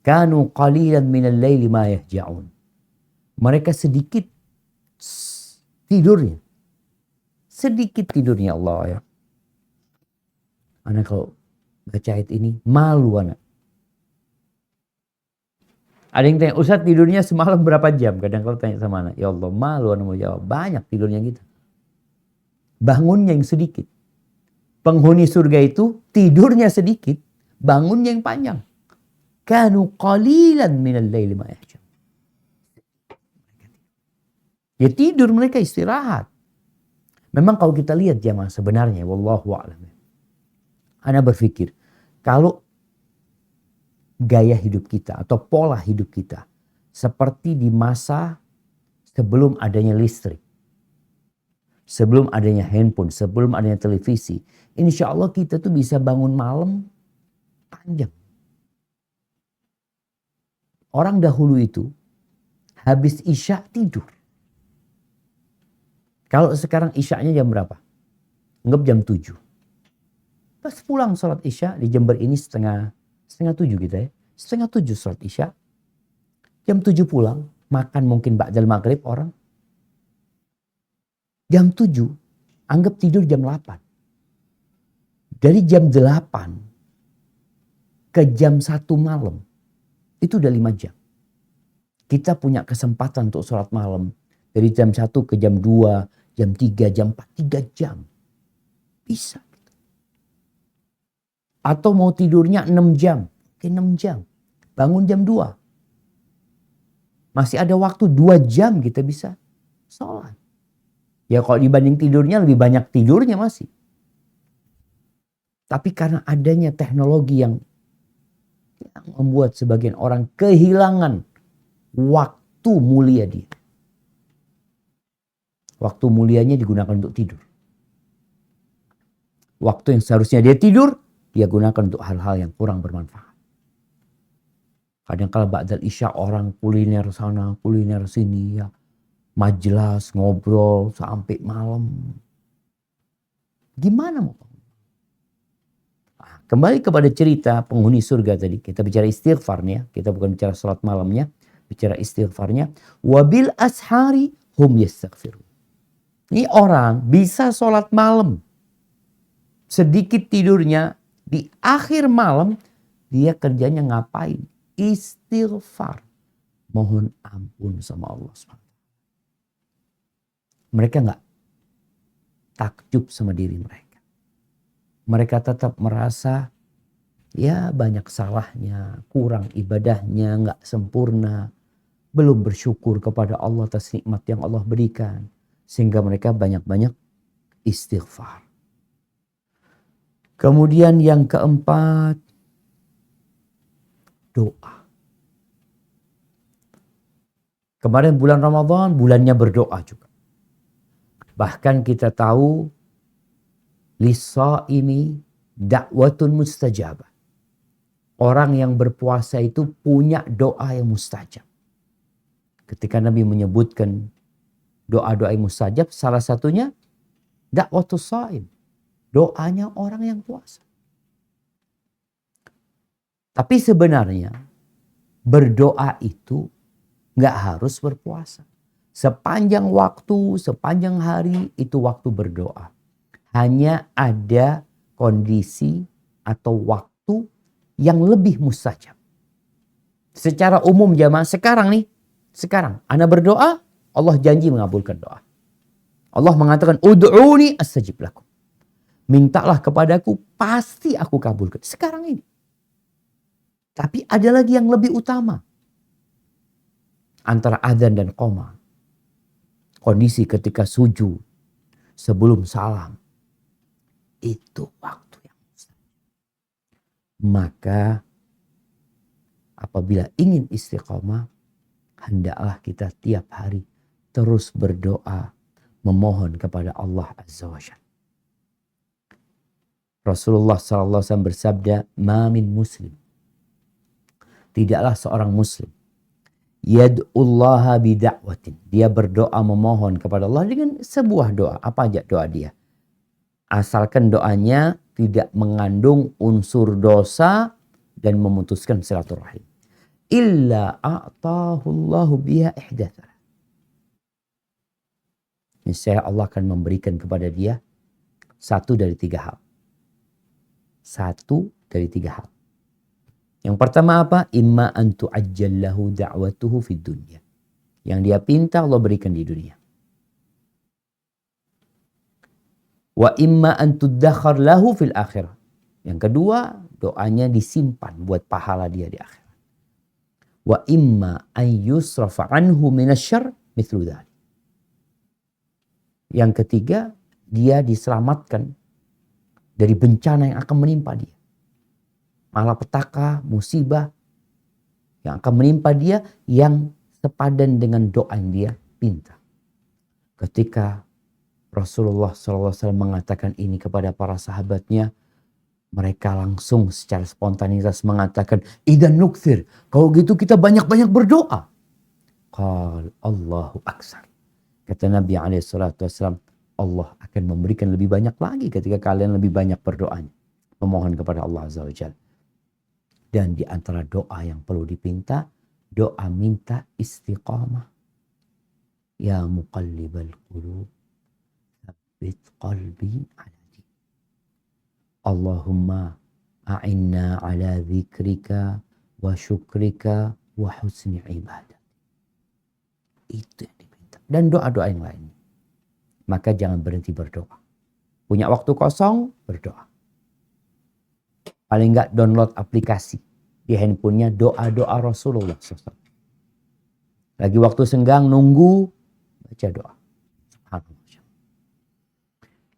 Kanu qalilan minal laili ma yahja'un. Mereka sedikit tidurnya. Sedikit tidurnya Allah ya. Anak kalau baca ayat ini malu anak. Ada yang tanya, Ustaz tidurnya semalam berapa jam? Kadang kalau tanya sama anak, ya Allah malu anak mau jawab. Banyak tidurnya gitu. Bangunnya yang sedikit. Penghuni surga itu tidurnya sedikit, bangunnya yang panjang. Kanu qalilan minal laili ma yahja'un. Ya tidur mereka istirahat. Memang kalau kita lihat jamaah sebenarnya, wallahu a'lam. Ana berpikir, kalau gaya hidup kita atau pola hidup kita seperti di masa sebelum adanya listrik, sebelum adanya handphone, sebelum adanya televisi, insya Allah kita tuh bisa bangun malam panjang. Orang dahulu itu habis isya tidur. Kalau sekarang isya'nya jam berapa? Anggap jam 7. Pas pulang sholat isya di Jember ini setengah 7 gitu ya. Setengah 7 sholat isya. Jam 7 pulang, makan mungkin ba'dal maghrib orang. Jam 7, anggap tidur jam 8. Dari jam 8 ke jam 1 malam, itu udah 5 jam. Kita punya kesempatan untuk sholat malam. Dari jam 1 ke jam 2, jam 3, jam 4, 3 jam. Bisa. Atau mau tidurnya 6 jam. Oke 6 jam. Bangun jam 2. Masih ada waktu 2 jam kita bisa sholat. Ya kalau dibanding tidurnya lebih banyak tidurnya masih. Tapi karena adanya teknologi yang membuat sebagian orang kehilangan waktu mulia dia. Waktu mulianya digunakan untuk tidur. Waktu yang seharusnya dia tidur, dia gunakan untuk hal-hal yang kurang bermanfaat. Kadang-kala ba'dal isya orang kuliner sana, kuliner sini ya. Majelis, ngobrol sampai malam. Gimana mau? Nah, kembali kepada cerita penghuni surga tadi. Kita bicara istighfar nih ya. Kita bukan bicara salat malamnya. Bicara istighfarnya. Wabil ashari hum yastaghfirun. Ini orang bisa sholat malam. Sedikit tidurnya. Di akhir malam. Dia kerjanya ngapain? Istighfar. Mohon ampun sama Allah SWT. Mereka gak takjub sama diri mereka. Mereka tetap merasa ya banyak salahnya. Kurang ibadahnya. Gak sempurna. Belum bersyukur kepada Allah atas nikmat yang Allah berikan. Sehingga mereka banyak-banyak istighfar. Kemudian yang keempat, doa. Kemarin bulan Ramadan, bulannya berdoa juga. Bahkan kita tahu, lis-shaimi da'watun mustajabah. Orang yang berpuasa itu punya doa yang mustajab. Ketika Nabi menyebutkan doa-doa yang mustajab, salah satunya da'watus shaim. Doanya orang yang puasa. Tapi sebenarnya berdoa itu gak harus berpuasa. Sepanjang waktu, sepanjang hari itu waktu berdoa. Hanya ada kondisi atau waktu yang lebih mustajab. Secara umum jamaah sekarang nih. Sekarang Anda berdoa, Allah janji mengabulkan doa. Allah mengatakan, ud'uni astajib lakum. Mintalah kepadaku, pasti aku kabulkan. Sekarang ini. Tapi ada lagi yang lebih utama. Antara adzan dan qoma. Kondisi ketika sujud. Sebelum salam. Itu waktu yang mustajab. Maka apabila ingin istiqomah, hendaklah kita tiap hari terus berdoa, memohon kepada Allah Azza wa Jalla. Rasulullah SAW bersabda, "Ma min muslim." Tidaklah seorang muslim yad'ullaha bida'watin. Dia berdoa memohon kepada Allah dengan sebuah doa. Apa aja doa dia? Asalkan doanya tidak mengandung unsur dosa dan memutuskan silaturahim. Illa a'tahullahu biha ihdatha. Niscaya Allah akan memberikan kepada dia satu dari tiga hal. Satu dari tiga hal. Yang pertama apa? Imma an tu'ajjallahu da'watuhu fid dunya. Yang dia pinta Allah berikan di dunia. Wa imma an tuddakhar lahu fil akhirah. Yang kedua, doanya disimpan buat pahala dia di akhirat. Wa imma an yusrafa anhu minasyarr mithlu dzalik. Yang ketiga, dia diselamatkan dari bencana yang akan menimpa dia. Malapetaka, musibah yang akan menimpa dia yang sepadan dengan doa yang dia pinta. Ketika Rasulullah SAW mengatakan ini kepada para sahabatnya, mereka langsung secara spontanitas mengatakan, "Idan nukthir, kalau gitu kita banyak-banyak berdoa." Qal Allahu aksar. Kata Nabi SAW, Allah akan memberikan lebih banyak lagi ketika kalian lebih banyak berdoanya. Memohon kepada Allah Azza wa Jalla. Dan di antara doa yang perlu dipinta, doa minta istiqamah. Ya muqallibal qulub, tsabbit qalbi ala din. Allahumma a'inna ala dzikrika wa syukrika wa husni ibadah. Itu yang dipinta. Dan doa-doa yang lain. Maka jangan berhenti berdoa. Punya waktu kosong, berdoa. Paling enggak download aplikasi di handphonenya doa-doa Rasulullah SAW. Lagi waktu senggang nunggu, baca doa. Subhanallah.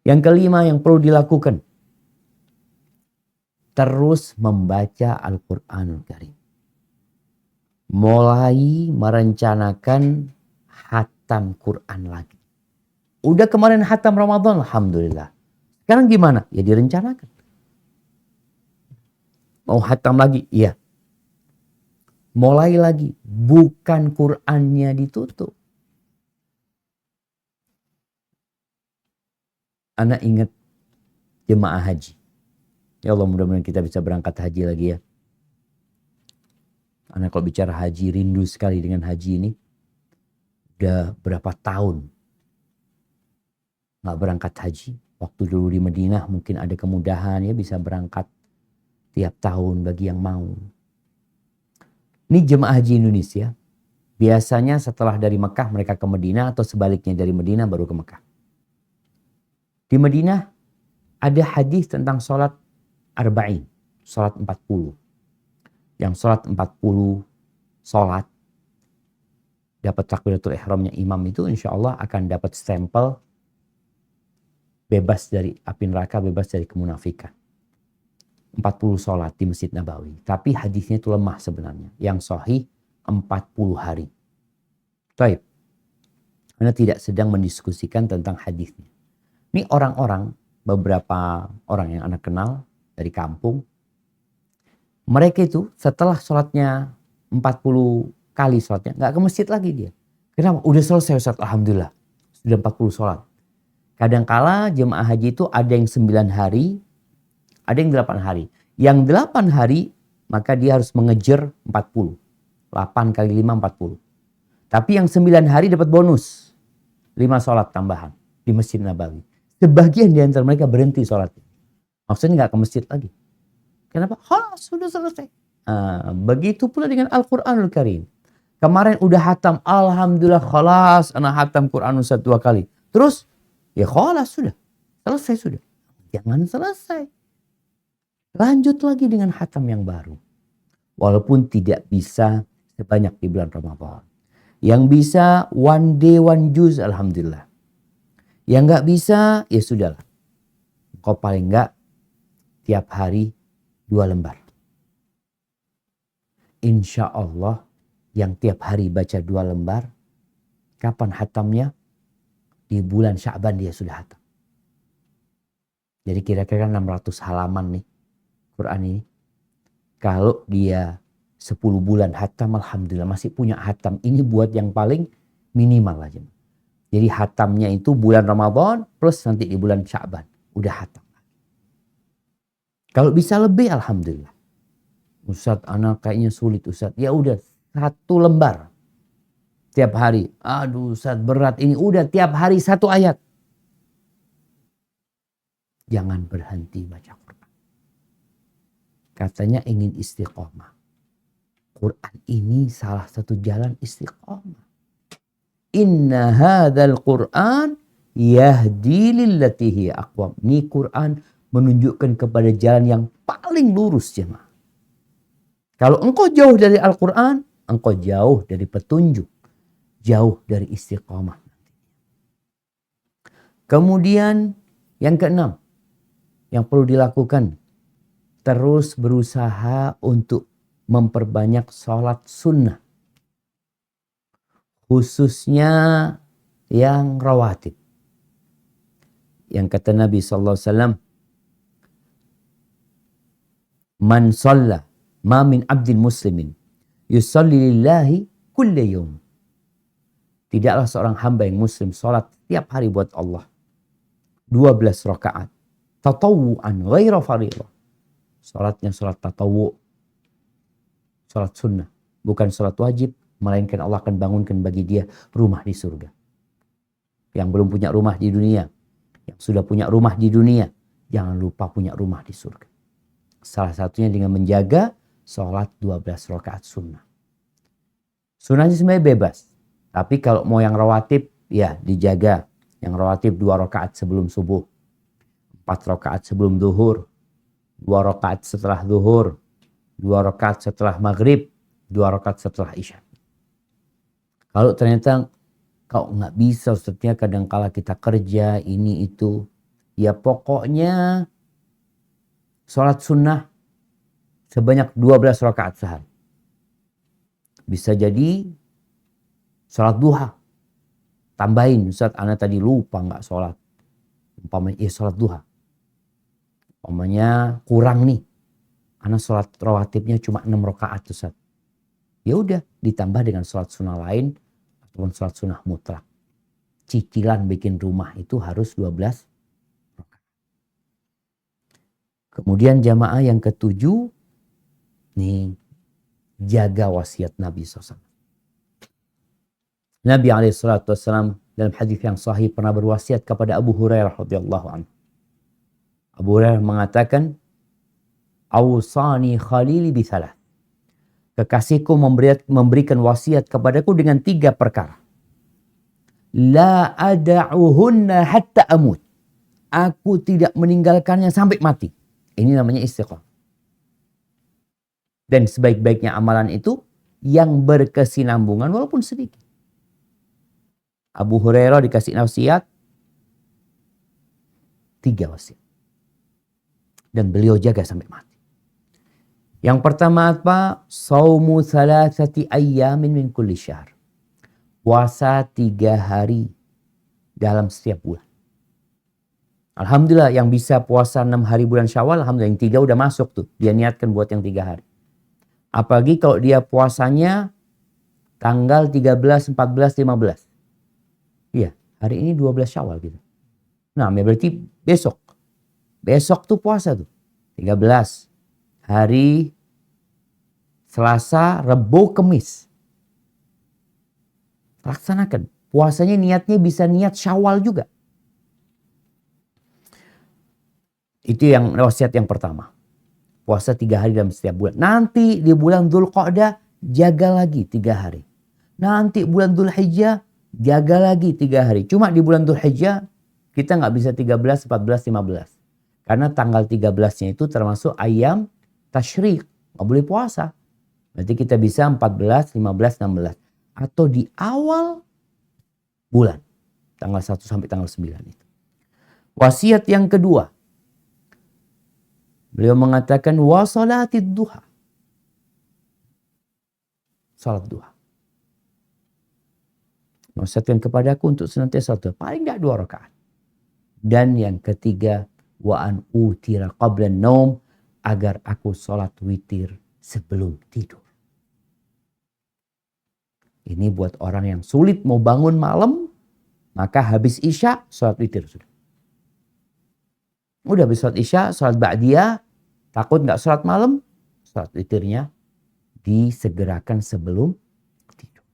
Yang kelima yang perlu dilakukan. Terus membaca Al-Quranul Karim. Mulai merencanakan hatam Quran lagi. Udah kemarin hatam Ramadan, alhamdulillah. Sekarang gimana? Ya direncanakan. Mau hatam lagi? Iya. Mulai lagi. Bukan Qur'annya ditutup. Anak ingat jemaah haji. Ya Allah, mudah-mudahan kita bisa berangkat haji lagi ya. Anak kalau bicara haji, rindu sekali dengan haji ini. Udah berapa tahun nggak berangkat haji. Waktu dulu di Madinah mungkin ada kemudahan ya bisa berangkat tiap tahun bagi yang mau. Ini jemaah haji Indonesia. Biasanya setelah dari Mekah mereka ke Madinah atau sebaliknya dari Madinah baru ke Mekah. Di Madinah ada hadis tentang sholat arba'in, sholat 40. Yang sholat 40 sholat dapat takbiratul ihramnya imam itu insya Allah akan dapat stempel bebas dari api neraka, bebas dari kemunafikan. 40 sholat di Masjid Nabawi. Tapi hadisnya itu lemah sebenarnya. Yang sahih 40 hari. Baik. Anda tidak sedang mendiskusikan tentang hadisnya. Ini orang-orang, beberapa orang yang Anda kenal dari kampung. Mereka itu setelah sholatnya 40 kali sholatnya, nggak ke masjid lagi dia. Kenapa? Udah selesai Ustaz, alhamdulillah. Sudah 40 sholat. Kadangkala jemaah haji itu ada yang 9 hari, ada yang 8 hari. Yang 8 hari, maka dia harus mengejar 40. 8 kali 5, 40. Tapi yang 9 hari dapat bonus. 5 sholat tambahan di Masjid Nabawi. Sebagian di antara mereka berhenti sholat. Maksudnya nggak ke masjid lagi. Kenapa? Sudah selesai. Begitu pula dengan Al-Quranul Karim. Kemarin udah hatam, alhamdulillah khalas, anak hatam Quran 1-2 kali. Terus, ya khalas sudah. Selesai sudah. Jangan selesai. Lanjut lagi dengan hatam yang baru. Walaupun tidak bisa sebanyak di bulan Ramadan. Yang bisa one day one juz, alhamdulillah. Yang nggak bisa, ya sudahlah. Kau paling nggak tiap hari 2 lembar. Insya Allah yang tiap hari baca 2 lembar, kapan hatamnya? Di bulan Sya'ban dia sudah hatam. Jadi kira-kira 600 halaman nih Quran ini. Kalau dia 10 bulan hatam, alhamdulillah masih punya hatam. Ini buat yang paling minimal aja. Jadi hatamnya itu bulan Ramadan plus nanti di bulan Sya'ban. Udah hatam. Kalau bisa lebih alhamdulillah. Ustadz, anak kayaknya sulit Ustadz. Ya udah 1 lembar tiap hari. Aduh Ustadz berat ini. Udah tiap hari 1 ayat. Jangan berhenti baca Quran. Katanya ingin istiqomah. Quran ini salah satu jalan istiqomah. Inna hadzal Quran yahdi lillati hiya aqwam. Ini Quran menunjukkan kepada jalan yang paling lurus jemaah. Kalau engkau jauh dari Al-Quran, engkau jauh dari petunjuk. Jauh dari istiqomah. Kemudian yang keenam, yang perlu dilakukan, terus berusaha untuk memperbanyak sholat sunnah. Khususnya yang rawatib. Yang kata Nabi SAW, man shalla ma min abdin muslimin yusalli lillahi kulli yawm. Tidaklah seorang hamba yang muslim sholat tiap hari buat Allah 12 rakaat tatawu'an ghaira fardhah. Sholatnya sholat tatawu', sholat sunnah, bukan sholat wajib, melainkan Allah akan bangunkan bagi dia rumah di surga. Yang belum punya rumah di dunia, yang sudah punya rumah di dunia, jangan lupa punya rumah di surga. Salah satunya dengan menjaga sholat 12 rakaat sunnah. Sunnahnya sebenarnya bebas. Tapi kalau mau yang rawatib, ya dijaga. Yang rawatib 2 rakaat sebelum subuh. 4 rakaat sebelum zuhur. 2 rakaat setelah zuhur. 2 rakaat setelah maghrib. 2 rakaat setelah isya. Kalau ternyata kau nggak bisa, Ustaznya kadang-kala kita kerja, ini itu. Ya pokoknya sholat sunnah sebanyak 12 rakaat sehari. Bisa jadi sholat duha. Tambahin, Ustaz, ana tadi lupa nggak sholat. Umpamanya, sholat duha. Umpamanya kurang nih. Ana sholat rawatibnya cuma 6 rakaat, Ustaz. Ya udah, ditambah dengan sholat sunnah lain ataupun sholat sunnah mutlak. Cicilan bikin rumah itu harus 12 rakaat. Kemudian jamaah yang ketujuh, nih, jaga wasiat Nabi SAW. Nabi SAW dalam hadis yang sahih pernah berwasiat kepada Abu Hurairah radhiyallahu anhu. Abu Hurairah mengatakan, "Awsani khalili bi thalath." Kekasihku memberikan wasiat kepadaku dengan 3 perkara. La ada'uhunna hatta amut. Aku tidak meninggalkannya sampai mati. Ini namanya istiqomah. Dan sebaik-baiknya amalan itu yang berkesinambungan walaupun sedikit. Abu Hurairah dikasih wasiat 3 wasiat. Dan beliau jaga sampai mati. Yang pertama apa? Saumu thalathati ayyamin min kulli syahr. Puasa 3 hari dalam setiap bulan. Alhamdulillah yang bisa puasa 6 hari bulan Syawal, alhamdulillah yang 3 udah masuk tuh. Dia niatkan buat yang 3 hari. Apalagi kalau dia puasanya tanggal 13, 14, 15. Iya, hari ini 12 Syawal gitu. Nah, berarti besok. Besok tuh puasa tuh. 13. Hari Selasa, Rabu, Kamis. Laksanakan. Puasanya niatnya bisa niat Syawal juga. Itu yang wasiat yang pertama. Puasa 3 hari dalam setiap bulan. Nanti di bulan Dzulqa'dah jaga lagi 3 hari. Nanti bulan Dzulhijjah jaga lagi 3 hari. Cuma di bulan Dzulhijjah kita nggak bisa 13, 14, 15. Karena tanggal 13-nya itu termasuk ayam tasyrik. Nggak boleh puasa. Berarti kita bisa 14, 15, 16. Atau di awal bulan. Tanggal 1 sampai tanggal 9 itu. Wasiat yang kedua. Beliau mengatakan wasalatid duha. Salat duha. Nasihatkan kepadaku untuk senantiasa salat paling enggak 2 rakaat. Dan yang ketiga, wa an utira qabla naum, agar aku salat witir sebelum tidur. Ini buat orang yang sulit mau bangun malam, maka habis isya salat witir sudah. Udah habis salat isya, salat ba'diyah, takut enggak salat malam, salat witirnya disegerakan sebelum tidur.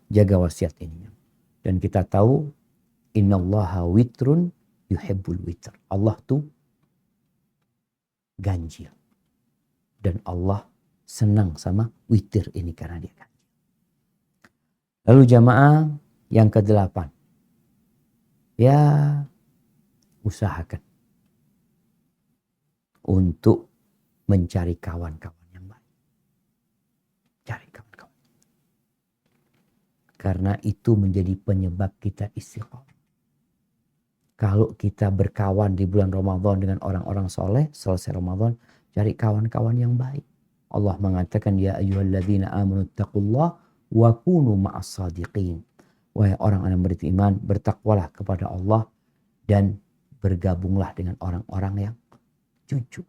Jaga wasiat ini. Dan kita tahu innallaha witrun yuhibbul witr. Allah tuh ganjil. Dan Allah senang sama witir ini karena dia ganjil. Lalu jamaah yang ke-8. Ya, usahakan untuk mencari kawan-kawan yang baik. Cari kawan-kawan. Karena itu menjadi penyebab kita istiqomah. Kalau kita berkawan di bulan Ramadan dengan orang-orang soleh, selesai Ramadan, cari kawan-kawan yang baik. Allah mengatakan, ya ayyuhalladzina amanu taqullah wa kunu ma'as sadiqin. Wahai orang yang beriman, bertakwalah kepada Allah dan bergabunglah dengan orang-orang yang jujur.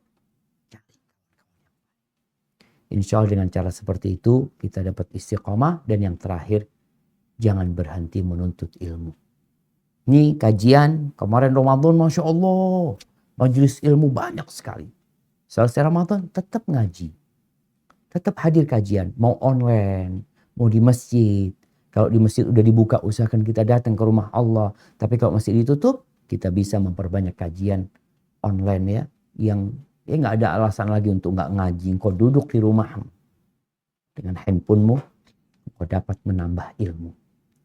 Insya Allah dengan cara seperti itu kita dapat istiqomah. Dan yang terakhir, jangan berhenti menuntut ilmu. Ini kajian kemarin Ramadan, Masya Allah. Majelis ilmu banyak sekali. Selesai Ramadan tetap ngaji. Tetap hadir kajian. Mau online, mau di masjid. Kalau di masjid udah dibuka, usahakan kita datang ke rumah Allah. Tapi kalau masjid ditutup, kita bisa memperbanyak kajian online ya. Yang nggak ada alasan lagi untuk nggak ngaji. Kau duduk di rumah dengan handphonemu, kau dapat menambah ilmu.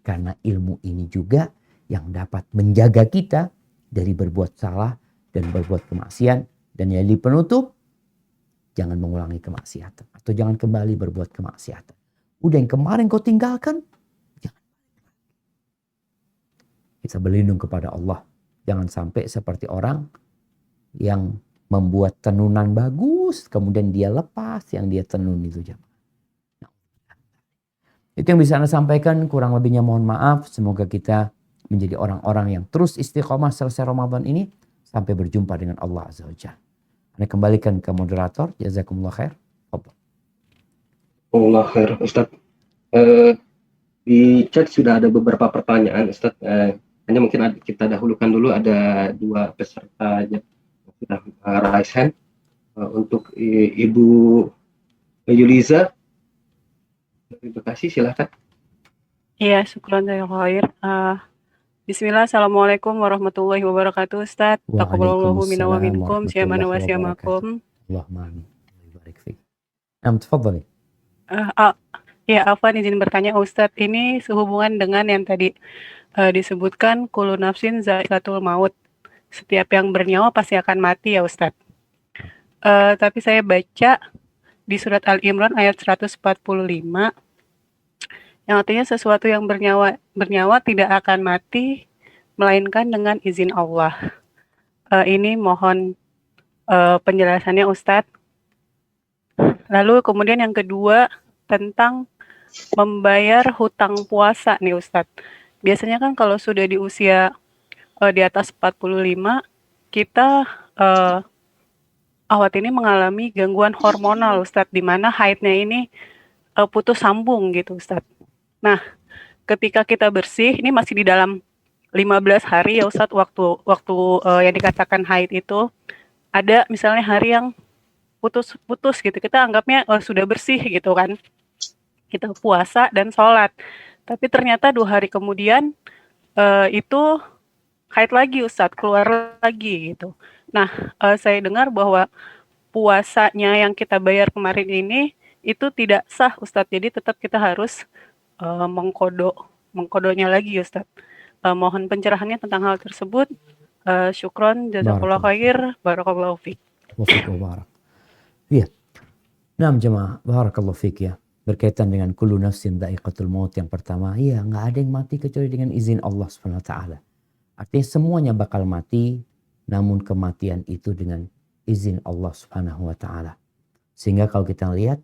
Karena ilmu ini juga yang dapat menjaga kita dari berbuat salah dan berbuat kemaksiatan. Dan yang di penutup, jangan mengulangi kemaksiatan. Atau jangan kembali berbuat kemaksiatan. Udah yang kemarin kau tinggalkan, jangan. Kita berlindung kepada Allah. Jangan sampai seperti orang yang membuat tenunan bagus, kemudian dia lepas yang dia tenun itu. Itu yang bisa Anda sampaikan, kurang lebihnya mohon maaf. Semoga kita menjadi orang-orang yang terus istiqomah selesai Ramadan ini sampai berjumpa dengan Allah Azza wa Jalla. Anda kembalikan ke moderator. Jazakumullah khair. Allah khair, Ustaz. Di chat sudah ada beberapa pertanyaan, Ustaz. Hanya mungkin kita dahulukan dulu, ada 2 peserta yang sudah raise hand. Untuk Ibu Yuliza, terima kasih, silakan. Iya, syukran saya khair. Bismillah, assalamualaikum warahmatullahi wabarakatuh, Ustaz. Taqabbalallahu minna wa minkum, syamana wa syamakum. Allahumma amin. Barik fiik. Tafadhali. Ya, Afwan izin bertanya Ustaz, ini sehubungan dengan yang tadi disebutkan kullu nafsin za'iqatul maut. Setiap yang bernyawa pasti akan mati ya Ustaz. Tapi saya baca di surat Al-Imran ayat 145 yang artinya sesuatu yang bernyawa tidak akan mati melainkan dengan izin Allah. Ini mohon penjelasannya Ustadz. Lalu kemudian yang kedua tentang membayar hutang puasa nih Ustadz. Biasanya kan kalau sudah di usia di atas 45 kita awat ini mengalami gangguan hormonal Ustadz, di mana haidnya ini putus sambung gitu Ustadz. Nah, ketika kita bersih, ini masih di dalam 15 hari ya Ustadz, waktu yang dikatakan haid itu, ada misalnya hari yang putus gitu, kita anggapnya sudah bersih gitu kan, kita puasa dan sholat, tapi ternyata 2 hari kemudian itu haid lagi Ustadz, keluar lagi gitu. Nah, saya dengar bahwa puasanya yang kita bayar kemarin ini itu tidak sah Ustadz, jadi tetap kita harus mengkodonya lagi Ustadz. Mohon pencerahannya tentang hal tersebut. Syukron, jazakallahu khair, barakallahu fiik. Iya. Nah, jemaah, barakallahu fiik ya. Berkaitan dengan kullu nafsin dha'iqatul maut yang pertama, iya, nggak ada yang mati kecuali dengan izin Allah Subhanahu wa taala. Artinya semuanya bakal mati, namun kematian itu dengan izin Allah Subhanahu wa taala. Sehingga kalau kita lihat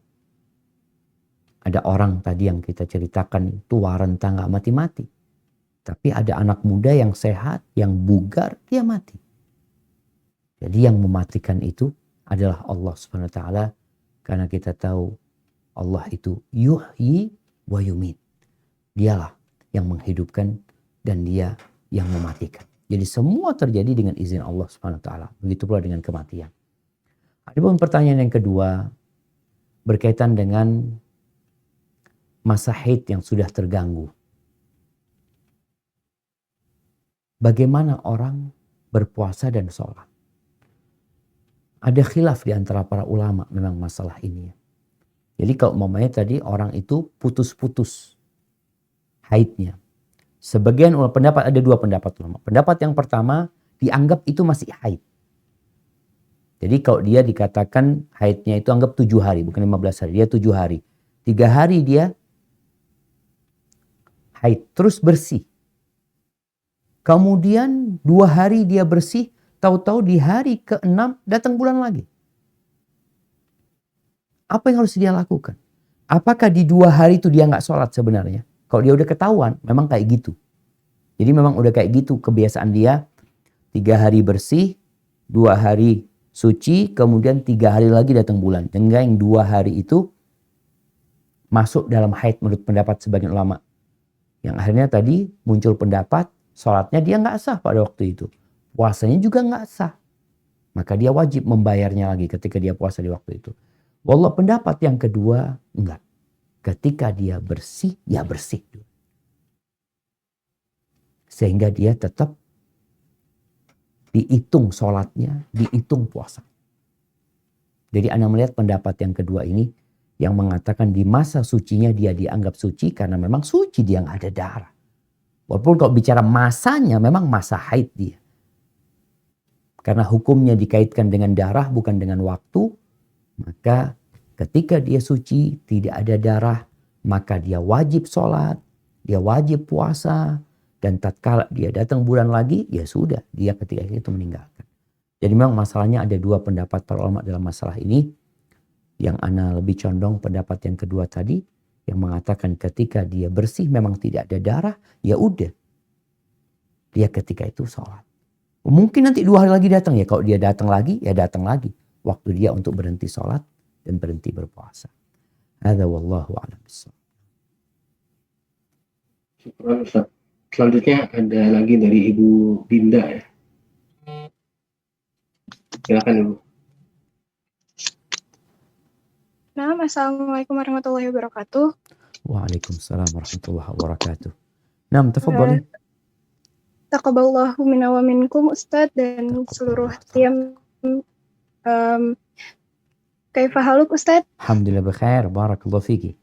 Ada orang tadi yang kita ceritakan tua renta nggak mati-mati. Tapi ada anak muda yang sehat, yang bugar, dia mati. Jadi yang mematikan itu adalah Allah Subhanahu wa taala, karena kita tahu Allah itu yuhyi wa yumit. Dialah yang menghidupkan dan dia yang mematikan. Jadi semua terjadi dengan izin Allah Subhanahu wa taala. Begitu pula dengan kematian. Adapun pertanyaan yang kedua berkaitan dengan masa haid yang sudah terganggu. Bagaimana orang berpuasa dan sholat? Ada khilaf di antara para ulama memang masalah ini. Jadi kalau umpamanya tadi orang itu putus-putus haidnya. Sebagian ulama pendapat, ada dua pendapat ulama. Pendapat yang pertama dianggap itu masih haid. Jadi kalau dia dikatakan haidnya itu anggap 7 hari, bukan 15 hari. Dia 7 hari. 3 hari dia haid, terus bersih. Kemudian 2 hari dia bersih, tahu-tahu di hari ke-6 datang bulan lagi. Apa yang harus dia lakukan? Apakah di 2 hari itu dia nggak sholat sebenarnya? Kalau dia udah ketahuan, memang kayak gitu. Jadi memang udah kayak gitu kebiasaan dia. 3 hari bersih, 2 hari suci, kemudian 3 hari lagi datang bulan. Sehingga yang 2 hari itu masuk dalam haid menurut pendapat sebagian ulama. Yang akhirnya tadi muncul pendapat, sholatnya dia nggak sah pada waktu itu. Puasanya juga nggak sah. Maka dia wajib membayarnya lagi ketika dia puasa di waktu itu. Wallah, pendapat yang kedua, enggak. Ketika dia bersih, ya bersih. Sehingga dia tetap dihitung sholatnya, dihitung puasa. Jadi Anda melihat pendapat yang kedua ini, yang mengatakan di masa sucinya dia dianggap suci karena memang suci, dia nggak ada darah. Walaupun kalau bicara masanya memang masa haid dia. Karena hukumnya dikaitkan dengan darah bukan dengan waktu, maka ketika dia suci tidak ada darah, maka dia wajib sholat, dia wajib puasa, dan tatkala dia datang bulan lagi, ya sudah, dia ketika itu meninggalkan. Jadi memang masalahnya ada dua pendapat para ulama dalam masalah ini. Yang ana lebih condong pendapat yang kedua tadi, yang mengatakan ketika dia bersih memang tidak ada darah, ya udah. Dia ketika itu sholat. Mungkin nanti 2 hari lagi datang ya. Kalau dia datang lagi, ya datang lagi. Waktu dia untuk berhenti sholat dan berhenti berpuasa. Hadza wallahu a'lam bishawab. Syukran, Ustaz. Selanjutnya ada lagi dari Ibu Dinda ya. Silakan Ibu. Nah, Assalamualaikum warahmatullahi wabarakatuh. Waalaikumsalam warahmatullahi wabarakatuh. Naam, tafadhali. Taqabbalallahu minna wa minkum Ustadz dan seluruh tim. Kaifa haluk Ustadz? Alhamdulillah bikhair, barakallahu fiki.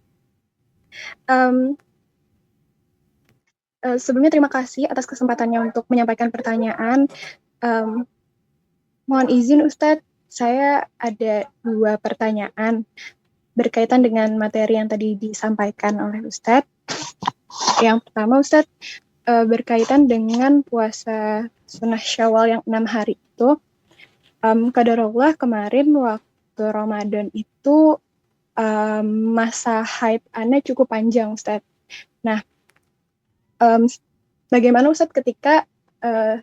Sebelumnya terima kasih atas kesempatannya untuk menyampaikan pertanyaan. Mohon izin Ustadz, saya ada 2 pertanyaan berkaitan dengan materi yang tadi disampaikan oleh Ustadz. Yang pertama Ustadz, berkaitan dengan puasa sunnah Syawal yang 6 hari itu. Qadarullah kemarin waktu Ramadan itu masa haid Anda cukup panjang Ustadz. Nah, bagaimana Ustadz ketika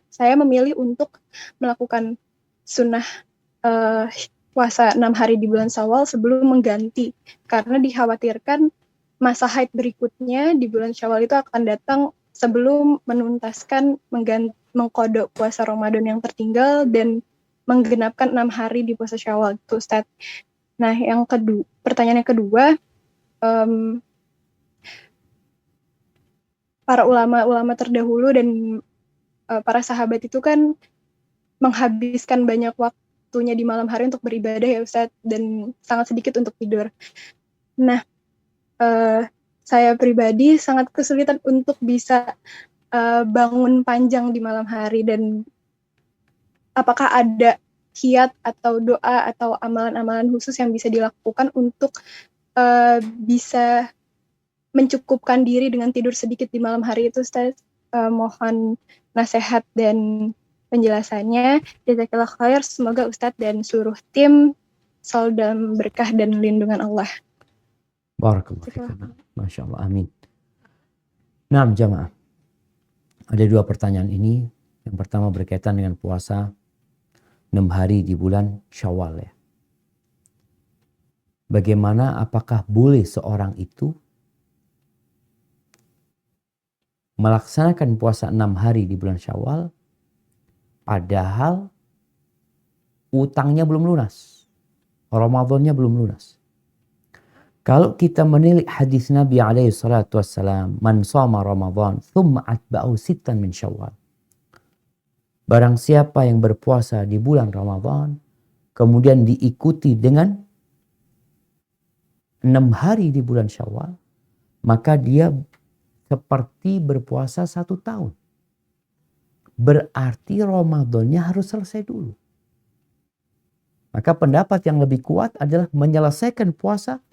saya memilih untuk melakukan sunnah puasa 6 hari di bulan Syawal sebelum mengganti, karena dikhawatirkan masa haid berikutnya di bulan Syawal itu akan datang sebelum menuntaskan mengkodok puasa Ramadan yang tertinggal dan menggenapkan 6 hari di puasa Syawal itu Ustadz. Nah, pertanyaan yang kedua, para ulama-ulama terdahulu dan para sahabat itu kan menghabiskan banyak waktunya di malam hari untuk beribadah ya Ustadz, dan sangat sedikit untuk tidur. Nah, saya pribadi sangat kesulitan untuk bisa bangun panjang di malam hari, dan apakah ada kiat atau doa atau amalan-amalan khusus yang bisa dilakukan untuk bisa mencukupkan diri dengan tidur sedikit di malam hari itu Ustaz? Mohon nasihat dan penjelasannya. Jazakallah khair. Semoga Ustadz dan seluruh tim selalu dalam berkah dan lindungan Allah. Barakallahu fikum. Masya Allah, amin. Nah, jamaah. Ada dua pertanyaan ini. Yang pertama berkaitan dengan puasa 6 hari di bulan Syawal ya. Bagaimana, apakah boleh seorang itu melaksanakan puasa 6 hari di bulan Syawal padahal utangnya belum lunas, Ramadannya belum lunas. Kalau kita menilik hadis Nabi alaihi salatu wassalam, man shoma Ramadan thumma atba'ahu sittan min Syawal. Barang siapa yang berpuasa di bulan Ramadan kemudian diikuti dengan 6 hari di bulan Syawal, maka dia seperti berpuasa 1 tahun. Berarti Ramadannya harus selesai dulu. Maka pendapat yang lebih kuat adalah menyelesaikan puasa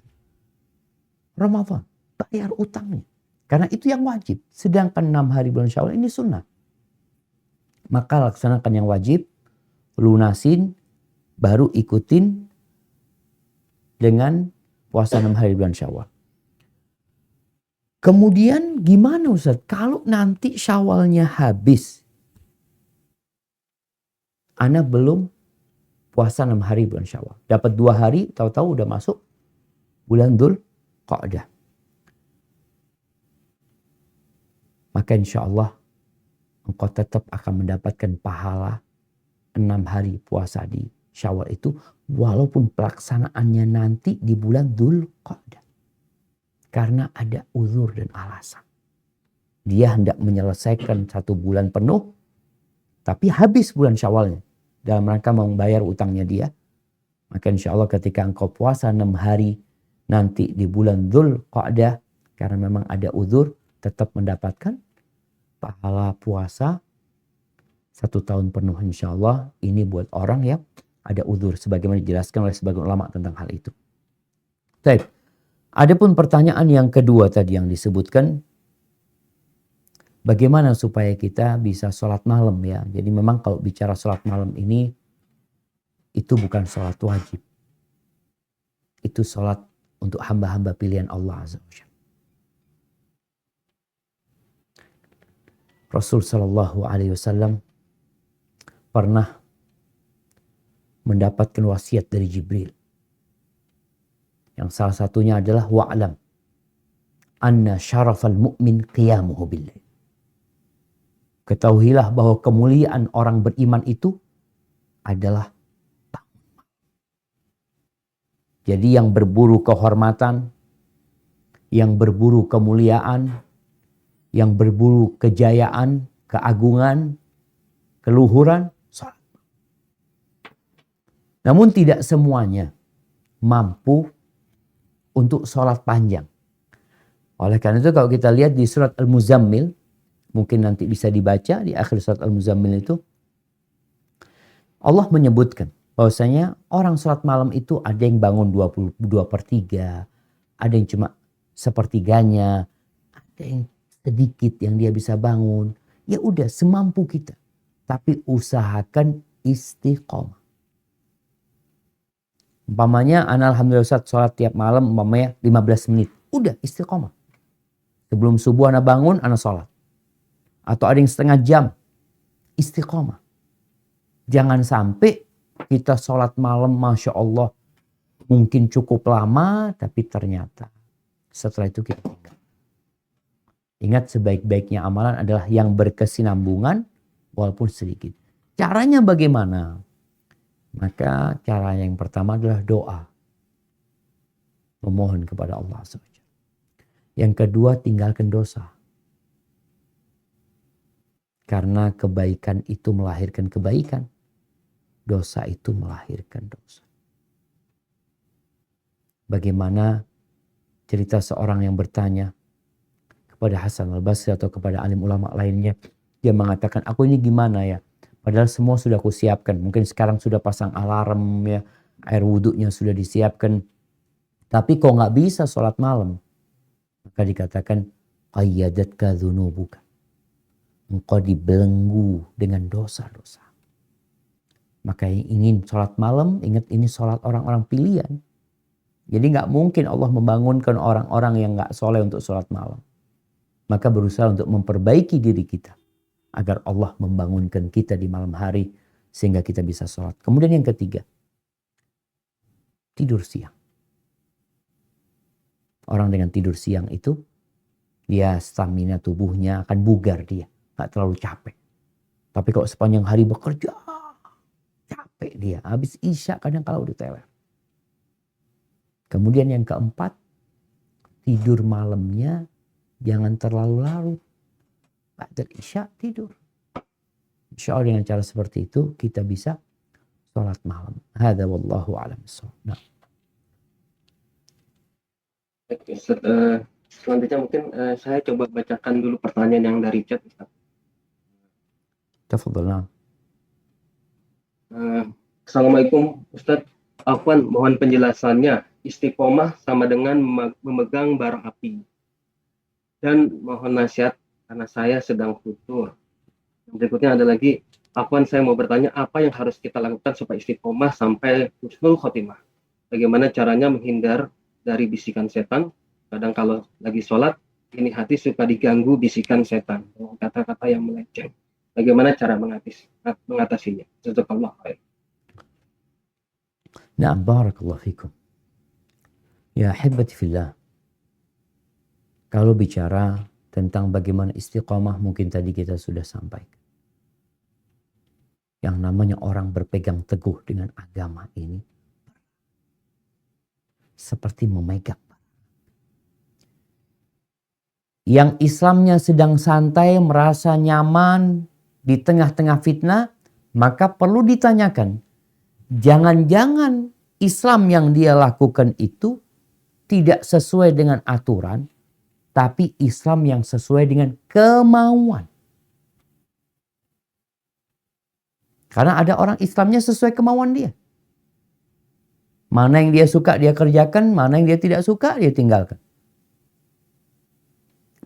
Ramadan, bayar utangnya. Karena itu yang wajib. Sedangkan 6 hari bulan Syawal ini sunnah. Maka laksanakan yang wajib, lunasin, baru ikutin dengan puasa 6 hari bulan Syawal. Kemudian gimana Ustaz? Kalau nanti Syawalnya habis, Ana belum puasa 6 hari bulan Syawal. Dapat 2 hari, tahu-tahu udah masuk bulan Dzulqa'dah. Maka insya Allah engkau tetap akan mendapatkan pahala 6 hari puasa di Syawal itu, walaupun pelaksanaannya nanti di bulan Dzulqa'dah. Karena ada uzur dan alasan. Dia hendak menyelesaikan 1 bulan penuh, tapi habis bulan Syawalnya dalam rangka membayar utangnya dia. Maka insya Allah ketika engkau puasa 6 hari nanti di bulan Dzulqa'dah, karena memang ada uzur, tetap mendapatkan pahala puasa 1 tahun penuh insya Allah. Ini buat orang yang ada uzur, sebagaimana dijelaskan oleh sebagian ulama tentang hal itu. Baik. Adapun pertanyaan yang kedua tadi yang disebutkan, bagaimana supaya kita bisa sholat malam ya. Jadi memang kalau bicara sholat malam ini, itu bukan sholat wajib. Itu sholat untuk hamba-hamba pilihan Allah Azza wa Jalla. Rasul Sallallahu Alaihi Wasallam pernah mendapatkan wasiat dari Jibril. Yang salah satunya adalah wa'lam anna syarafal mu'min qiyamuhu billail. Ketahuilah bahwa kemuliaan orang beriman itu adalah bangun. Jadi yang berburu kehormatan, yang berburu kemuliaan, yang berburu kejayaan, keagungan, keluhuran, salat. Namun tidak semuanya mampu untuk sholat panjang. Oleh karena itu kalau kita lihat di surat Al-Muzammil, mungkin nanti bisa dibaca di akhir surat Al-Muzammil itu, Allah menyebutkan bahwasanya orang sholat malam itu ada yang bangun 22/3, ada yang cuma sepertiganya, ada yang sedikit yang dia bisa bangun. Ya udah semampu kita. Tapi usahakan istiqomah. Umpamanya ana alhamdulillah Ustaz sholat tiap malam umpamanya 15 menit. Udah istiqomah. Sebelum subuh ana bangun ana sholat. Atau ada yang setengah jam. Istiqomah. Jangan sampai kita sholat malam Masya Allah mungkin cukup lama tapi ternyata setelah itu kita tinggal. Ingat sebaik-baiknya amalan adalah yang berkesinambungan walaupun sedikit. Caranya bagaimana? Maka cara yang pertama adalah doa. Memohon kepada Allah SWT. Yang kedua tinggalkan dosa. Karena kebaikan itu melahirkan kebaikan. Dosa itu melahirkan dosa. Bagaimana cerita seorang yang bertanya kepada Hasan al-Basri atau kepada alim ulama lainnya. Dia mengatakan, aku ini gimana ya? Padahal semua sudah aku siapkan. Mungkin sekarang sudah pasang alarm ya. Air wudhunya sudah disiapkan. Tapi kok gak bisa sholat malam? Maka dikatakan, qayyadatka dhunubuka. Engkau dibelenggu dengan dosa-dosa. Maka yang ingin sholat malam, ingat ini sholat orang-orang pilihan. Jadi nggak mungkin Allah membangunkan orang-orang yang nggak soleh untuk sholat malam. Maka berusaha untuk memperbaiki diri kita agar Allah membangunkan kita di malam hari sehingga kita bisa sholat. Kemudian yang ketiga, tidur siang. Orang dengan tidur siang itu, dia stamina tubuhnya akan bugar dia. Gak terlalu capek. Tapi kalau sepanjang hari bekerja, capek dia. Habis isya kadang kalau udah teler. Kemudian yang keempat, tidur malamnya jangan terlalu larut. Ba'dal isya tidur. Insya Allah dengan cara seperti itu kita bisa sholat malam. Hadza wallahu a'lam bissawab. Nah. Ustaz, selanjutnya mungkin saya coba bacakan dulu pertanyaan yang dari chat, Ustaz. Tafadhal. Assalamualaikum Ustaz. Afwan, mohon penjelasannya. Istiqomah sama dengan memegang bara api. Dan mohon nasihat karena saya sedang futur. Berikutnya ada lagi, Afwan, saya mau bertanya apa yang harus kita lakukan supaya istiqomah sampai husnul khotimah. Bagaimana caranya menghindar dari bisikan setan? Kadang kalau lagi sholat, ini hati suka diganggu bisikan setan dengan kata-kata yang melenceng. Bagaimana cara mengatasinya? Jazakallah khair. Na'am, barakallahu fikum. Ya ahibati fillah. Kalau bicara tentang bagaimana istiqomah mungkin tadi kita sudah sampaikan. Yang namanya orang berpegang teguh dengan agama ini seperti memegang. Yang Islamnya sedang santai, merasa nyaman di tengah-tengah fitnah, maka perlu ditanyakan, jangan-jangan Islam yang dia lakukan itu tidak sesuai dengan aturan, tapi Islam yang sesuai dengan kemauan. Karena ada orang Islamnya sesuai kemauan dia. Mana yang dia suka dia kerjakan, mana yang dia tidak suka dia tinggalkan.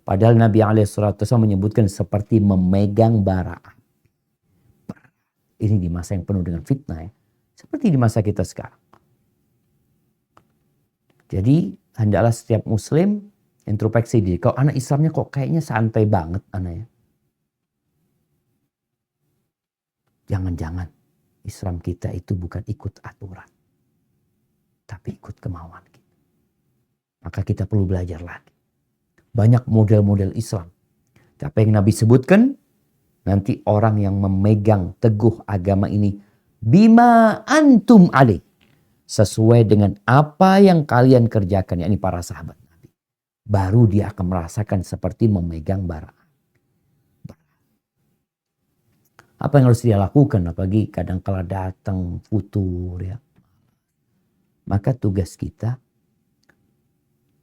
Padahal Nabi SAW menyebutkan seperti memegang bara api. Ini di masa yang penuh dengan fitnah ya. Seperti di masa kita sekarang. Jadi hendaklah setiap muslim introspeksi diri. Kalau anak Islamnya kok kayaknya santai banget anaknya. Jangan-jangan Islam kita itu bukan ikut aturan. Tapi ikut kemauan kita. Maka kita perlu belajar lagi. Banyak model-model Islam. Tapi yang Nabi sebutkan, nanti orang yang memegang teguh agama ini, bima antum alaih. Sesuai dengan apa yang kalian kerjakan, yakni para sahabat Nabi. Baru dia akan merasakan seperti memegang bara. Apa yang harus dia lakukan? Apalagi kadang kala datang futur ya. Maka tugas kita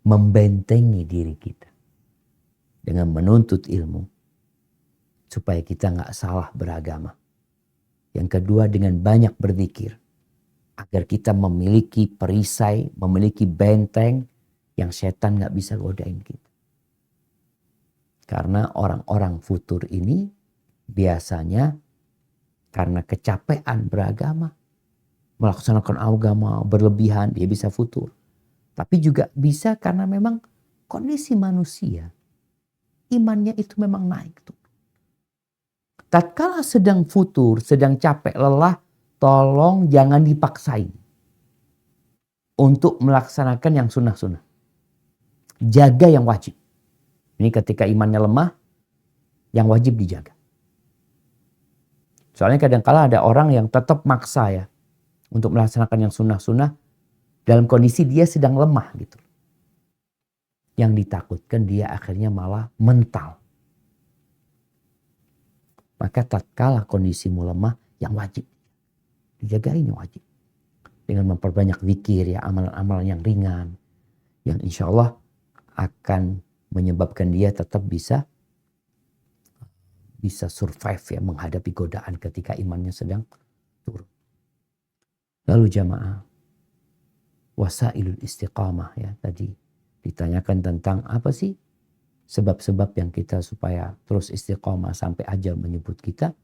membentengi diri kita dengan menuntut ilmu supaya kita nggak salah beragama. Yang kedua dengan banyak berzikir agar kita memiliki perisai, memiliki benteng yang setan nggak bisa godain kita. Karena orang-orang futur ini biasanya karena kecapean beragama, melaksanakan agama berlebihan, dia bisa futur. Tapi juga bisa karena memang kondisi manusia, imannya itu memang naik. Tatkala sedang futur, sedang capek, lelah, tolong jangan dipaksain untuk melaksanakan yang sunnah-sunnah. Jaga yang wajib. Ini ketika imannya lemah, yang wajib dijaga. Soalnya kadang-kala ada orang yang tetap maksa ya untuk melaksanakan yang sunnah-sunnah dalam kondisi dia sedang lemah gitu. Yang ditakutkan dia akhirnya malah mental. Maka tatkala kondisimu lemah, yang wajib dijagain yang wajib. Dengan memperbanyak zikir ya, amalan-amalan yang ringan. Yang insya Allah akan menyebabkan dia tetap bisa survive ya, menghadapi godaan ketika imannya sedang turun. Lalu jamaah, wasailul istiqamah ya, tadi ditanyakan tentang apa sih sebab-sebab yang kita supaya terus istiqamah sampai ajal menyebut kita.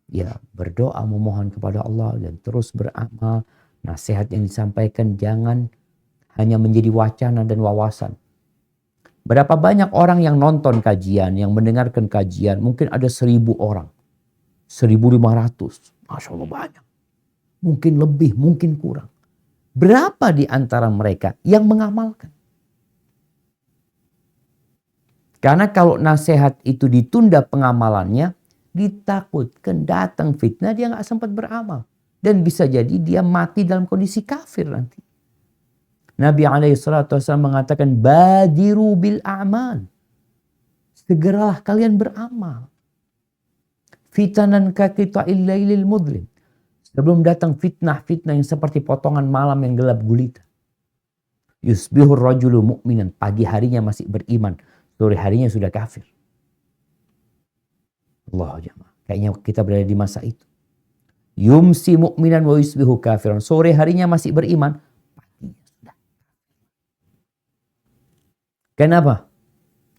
Ya berdoa memohon kepada Allah dan terus beramal. Nasihat yang disampaikan jangan hanya menjadi wacana dan wawasan. Berapa banyak orang yang nonton kajian, yang mendengarkan kajian, mungkin ada 1.000 orang. 1.500. Masya Allah banyak. Mungkin lebih, mungkin kurang. Berapa di antara mereka yang mengamalkan? Karena kalau nasihat itu ditunda pengamalannya, ditakutkan datang fitnah, dia nggak sempat beramal. Dan bisa jadi dia mati dalam kondisi kafir nanti. Nabi SAW mengatakan, badiru bil a'mal. Segeralah kalian beramal. Fitanan kaqita'il lailil mudlim. Sebelum datang fitnah-fitnah yang seperti potongan malam yang gelap gulita. Yusbihur rajulu mu'minan. Pagi harinya masih beriman. Sore harinya sudah kafir. Allah jamaah. Kayaknya kita berada di masa itu. Yumsi mu'minan wa yusbihu kafiran. Sore harinya masih beriman. Paginya sudah. Kenapa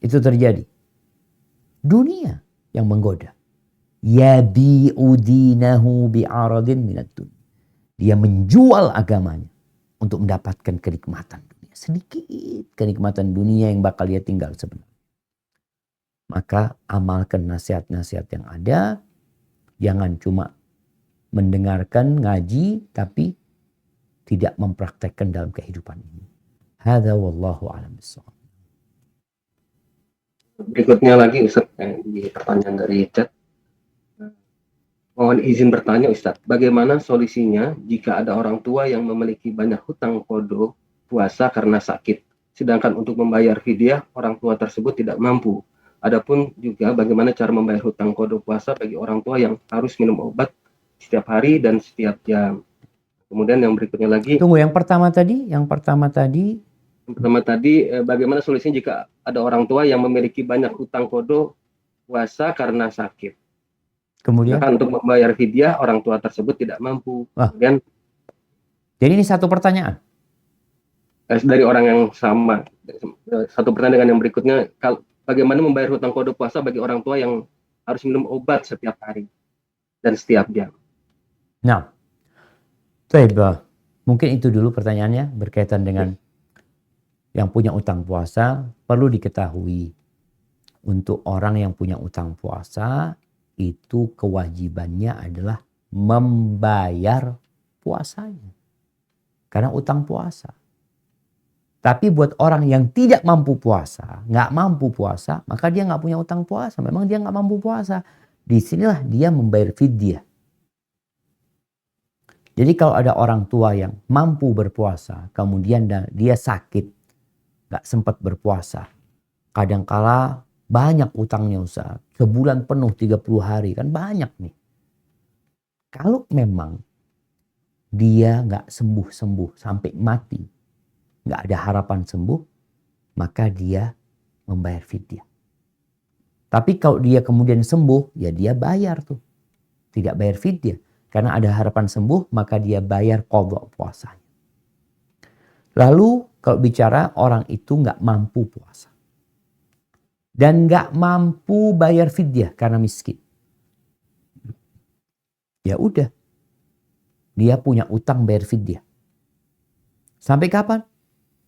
itu terjadi? Dunia yang menggoda. Yabi'u dinahu bi'aradin minad dunya. Dia menjual agamanya untuk mendapatkan kenikmatan dunia. Sedikit kenikmatan dunia yang bakal dia tinggal sebenarnya. Maka amalkan nasihat-nasihat yang ada. Jangan cuma mendengarkan ngaji tapi tidak mempraktekkan dalam kehidupan ini. Hadza wallahu a'lam bishawab. Berikutnya lagi Ustaz, di pertanyaan dari chat. Mohon izin bertanya Ustaz, bagaimana solusinya jika ada orang tua yang memiliki banyak hutang qada puasa karena sakit, sedangkan untuk membayar fidyah orang tua tersebut tidak mampu. Adapun juga bagaimana cara membayar hutang qada puasa bagi orang tua yang harus minum obat setiap hari dan setiap jam. Kemudian yang berikutnya lagi. Tunggu, yang pertama tadi. Bagaimana solusinya jika ada orang tua yang memiliki banyak hutang qada puasa karena sakit. Kemudian untuk membayar fidyah orang tua tersebut tidak mampu. Kemudian, jadi ini satu pertanyaan. Dari orang yang sama. Satu pertanyaan dengan yang berikutnya. Bagaimana membayar hutang qada puasa bagi orang tua yang harus minum obat setiap hari dan setiap jam? Nah, mungkin itu dulu pertanyaannya berkaitan dengan yang punya utang puasa. Perlu diketahui, untuk orang yang punya utang puasa itu kewajibannya adalah membayar puasanya. Karena utang puasa. Tapi buat orang yang tidak mampu puasa, nggak mampu puasa, maka dia nggak punya utang puasa. Memang dia nggak mampu puasa. Disinilah dia membayar fidyah. Jadi kalau ada orang tua yang mampu berpuasa, kemudian dia sakit, nggak sempat berpuasa. Kadangkala banyak utangnya Ustaz. Sebulan penuh 30 hari, kan banyak nih. Kalau memang dia nggak sembuh-sembuh sampai mati, nggak ada harapan sembuh, maka dia membayar fidyah. Tapi kalau dia kemudian sembuh, ya dia bayar tuh. Tidak bayar fidyah. Karena ada harapan sembuh, maka dia bayar qadha puasanya. Lalu kalau bicara orang itu nggak mampu puasa. Dan nggak mampu bayar fidyah karena miskin. Ya udah. Dia punya utang bayar fidyah. Sampai kapan?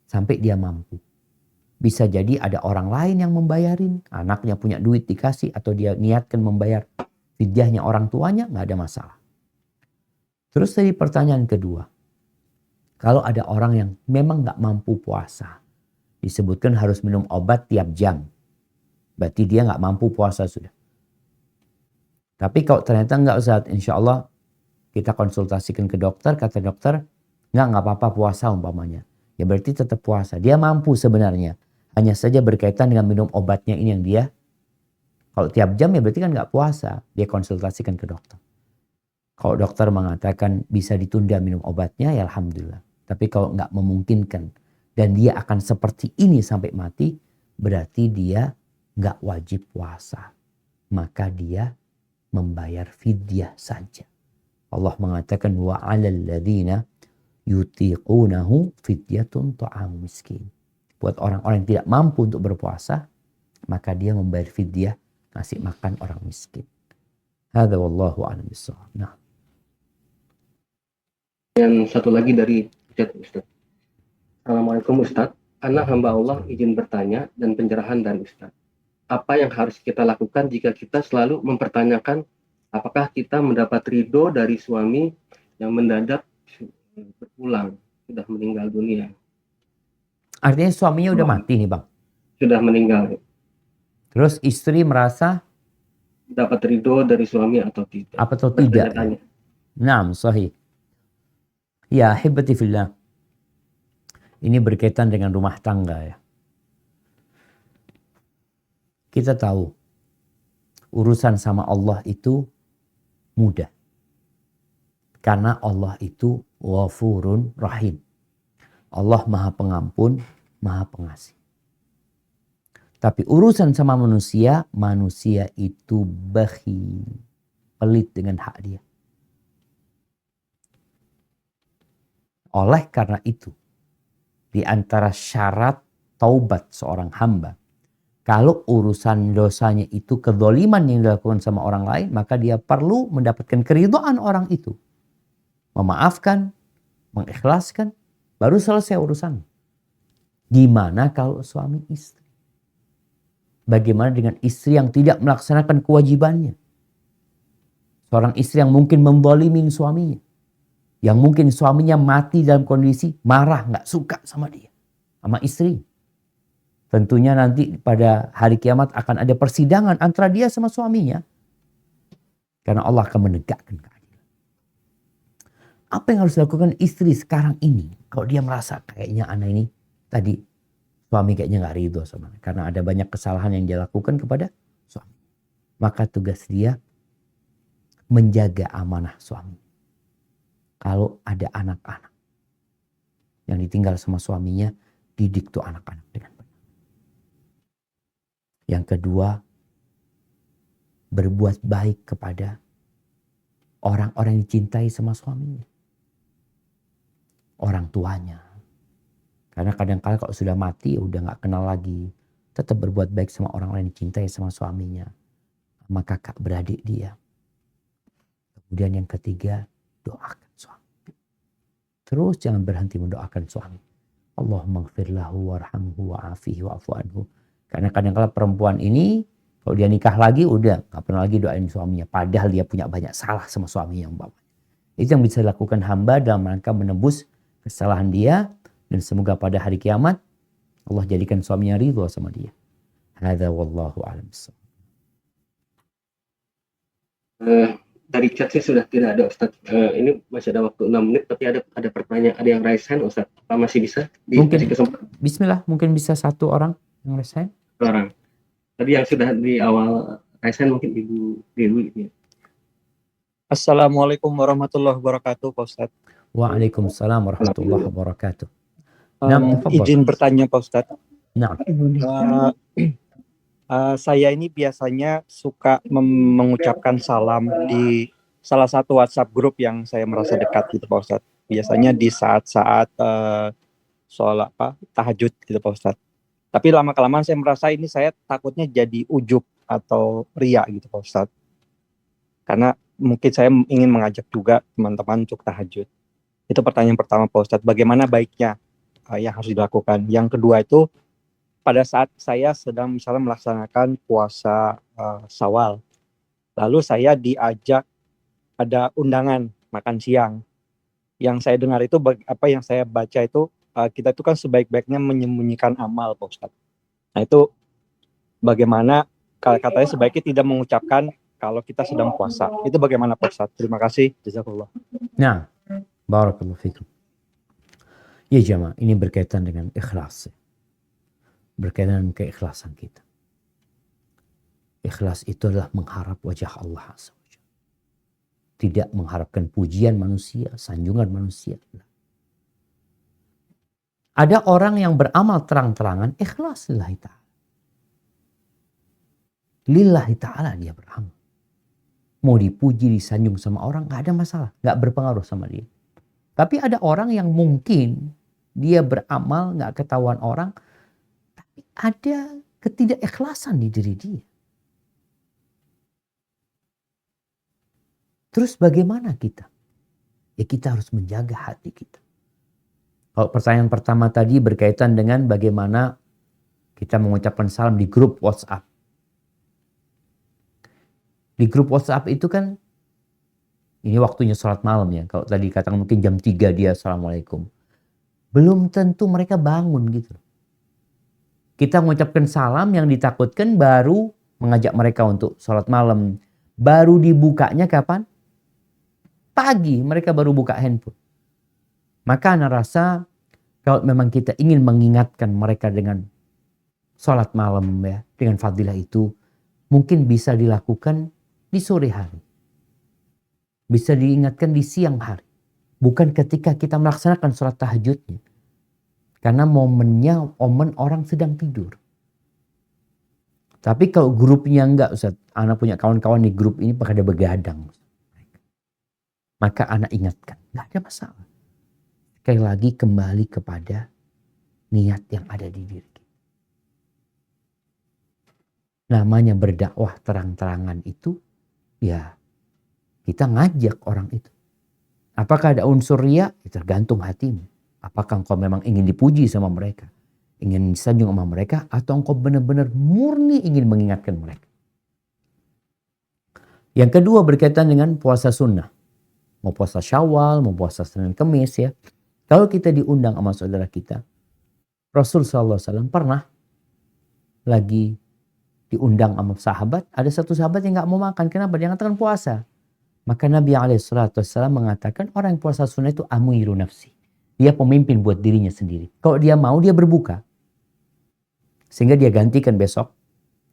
Sampai dia mampu. Bisa jadi ada orang lain yang membayarin. Anaknya punya duit dikasih atau dia niatkan membayar fidyahnya orang tuanya, nggak ada masalah. Terus dari pertanyaan kedua. Kalau ada orang yang memang nggak mampu puasa. Disebutkan harus minum obat tiap jam. Berarti dia nggak mampu puasa sudah. Tapi kalau ternyata nggak Ustaz, insya Allah kita konsultasikan ke dokter. Kata dokter, nggak apa-apa puasa umpamanya. Ya berarti tetap puasa. Dia mampu sebenarnya. Hanya saja berkaitan dengan minum obatnya ini yang dia. Kalau tiap jam ya berarti kan nggak puasa. Dia konsultasikan ke dokter. Kalau dokter mengatakan bisa ditunda minum obatnya, ya alhamdulillah. Tapi kalau nggak memungkinkan dan dia akan seperti ini sampai mati, berarti dia nggak wajib puasa. Maka dia membayar fidyah saja. Allah mengatakan wa 'alal ladzina yutiqunahu fidyatun ta'am miskin. Buat orang-orang yang tidak mampu untuk berpuasa, maka dia membayar fidyah ngasih makan orang miskin. Hadza wallahu a'lam bishawab. Nah. Yang satu lagi dari chat Ustaz. Assalamualaikum Ustadz. Anak hamba Allah izin bertanya dan pencerahan dari Ustadz. Apa yang harus kita lakukan jika kita selalu mempertanyakan apakah kita mendapat ridho dari suami yang mendadak berpulang, sudah meninggal dunia? Artinya suaminya udah mati nih Bang. Sudah meninggal. Terus istri merasa Dapat ridho dari suami atau tidak? apa atau tidak? Bertanya-tanya. Naam, sahih. Ya, hibati fillah. Ini berkaitan dengan rumah tangga ya. Kita tahu urusan sama Allah itu mudah. Karena Allah itu Ghafurun Rahim. Allah Maha Pengampun, Maha Pengasih. Tapi urusan sama manusia, manusia itu bakhil, pelit dengan hak dia. Oleh karena itu, di antara syarat taubat seorang hamba, kalau urusan dosanya itu kezaliman yang dilakukan sama orang lain, maka dia perlu mendapatkan keridhaan orang itu. Memaafkan, mengikhlaskan, baru selesai urusan. Gimana kalau suami istri? Bagaimana dengan istri yang tidak melaksanakan kewajibannya? Seorang istri yang mungkin menzalimi suaminya. Yang mungkin suaminya mati dalam kondisi marah, gak suka sama dia. Sama istri. Tentunya nanti pada hari kiamat akan ada persidangan antara dia sama suaminya. Karena Allah akan menegakkan keadilan. Apa yang harus dilakukan istri sekarang ini? Kalau dia merasa kayaknya anak ini tadi suami kayaknya gak ridho sama dia. Karena ada banyak kesalahan yang dia lakukan kepada suami. Maka tugas dia menjaga amanah suami. Kalau ada anak-anak yang ditinggal sama suaminya, didik tuh anak-anak dengan benar. Yang kedua, berbuat baik kepada orang-orang yang dicintai sama suaminya. Orang tuanya. Karena kadang-kadang kalau sudah mati, udah gak kenal lagi. Tetap berbuat baik sama orang lain yang dicintai sama suaminya. Sama kakak beradik dia. Kemudian yang ketiga, doakan suami. Terus jangan berhenti mendoakan suami. Allahumma gfir lahu warhamhu wa'afihi wa'afu anhu. Karena kadang-kadang perempuan ini, kalau dia nikah lagi, udah gak pernah lagi doain suaminya. Padahal dia punya banyak salah sama suaminya. Itu yang bisa dilakukan hamba dalam rangka menebus kesalahan dia. Dan semoga pada hari kiamat, Allah jadikan suaminya ridho sama dia. Hadza wallahu a'lam bissawab. Dari chat sih sudah tidak ada Ustaz. Ini masih ada waktu 6 menit, tapi ada pertanyaan, ada yang raise hand Ustaz. Apa masih bisa? Mungkin, kesempatan? bismillah, mungkin bisa satu orang yang raise hand. Orang. Tadi yang sudah di awal raise hand mungkin Ibu Dewi. Ya. Assalamualaikum warahmatullahi wabarakatuh Pak Ustadz. Waalaikumsalam warahmatullahi wabarakatuh. Izin bertanya Pak Ustadz. Nah. Saya ini biasanya suka mengucapkan salam di salah satu WhatsApp grup yang saya merasa dekat gitu Pak Ustadz. Biasanya di saat-saat sholat tahajud gitu Pak Ustadz. Tapi lama-kelamaan saya merasa ini saya takutnya jadi ujub atau ria gitu Pak Ustadz. Karena mungkin saya ingin mengajak juga teman-teman untuk tahajud. Itu pertanyaan pertama Pak Ustadz. Bagaimana baiknya yang harus dilakukan? Yang kedua itu, pada saat saya sedang misalnya melaksanakan puasa Syawal, lalu saya diajak ada undangan makan siang. Yang saya dengar itu yang saya baca itu kita itu kan sebaik-baiknya menyembunyikan amal, Pak Ustadz. Nah itu bagaimana katanya sebaiknya tidak mengucapkan kalau kita sedang puasa. Itu bagaimana Pak Ustadz? Terima kasih. Jazakallah. Nah, barakallahu fikum. Ya jamaah, ini berkaitan dengan ikhlas. Berkaitan dengan keikhlasan kita. Ikhlas itu adalah mengharap wajah Allah Azza wa Jalla. Tidak mengharapkan pujian manusia, sanjungan manusia. Ada orang yang beramal terang-terangan ikhlas lillahi ta'ala. Lillahi ta'ala dia beramal. Mau dipuji, disanjung sama orang gak ada masalah. Gak berpengaruh sama dia. Tapi ada orang yang mungkin dia beramal gak ketahuan orang, ada ketidakikhlasan di diri dia. Terus bagaimana kita? Ya kita harus menjaga hati kita. Kalau pertanyaan pertama tadi berkaitan dengan bagaimana kita mengucapkan salam di grup WhatsApp. Di grup WhatsApp itu kan, ini waktunya sholat malam ya. Kalau tadi katakan mungkin jam 3 dia Assalamualaikum. Belum tentu mereka bangun gitu. Kita mengucapkan salam, yang ditakutkan baru mengajak mereka untuk sholat malam. Baru dibukanya kapan? Pagi mereka baru buka handphone. Maka ana rasa kalau memang kita ingin mengingatkan mereka dengan sholat malam ya, dengan fadilah itu, mungkin bisa dilakukan di sore hari. Bisa diingatkan di siang hari. Bukan ketika kita melaksanakan sholat tahajudnya. Karena momennya momen orang sedang tidur. Tapi kalau grupnya enggak, Ustaz, anak punya kawan-kawan di grup ini pada begadang. Maka anak ingatkan, enggak ada masalah. Sekali lagi kembali kepada niat yang ada di diri kita. Namanya berdakwah terang-terangan itu, ya kita ngajak orang itu. Apakah ada unsur riya? Ya, tergantung hatimu. Apakah engkau memang ingin dipuji sama mereka? Ingin disanjung sama mereka? Atau engkau benar-benar murni ingin mengingatkan mereka? Yang kedua berkaitan dengan puasa sunnah. Mau puasa Syawal, mau puasa Senin Kemis ya. Kalau kita diundang sama saudara kita, Rasul SAW pernah lagi diundang sama sahabat, ada satu sahabat yang gak mau makan. Kenapa? Dia mengatakan puasa. Maka Nabi SAW mengatakan orang yang puasa sunnah itu amiru nafsi. Dia pemimpin buat dirinya sendiri. Kalau dia mau, dia berbuka. Sehingga dia gantikan besok.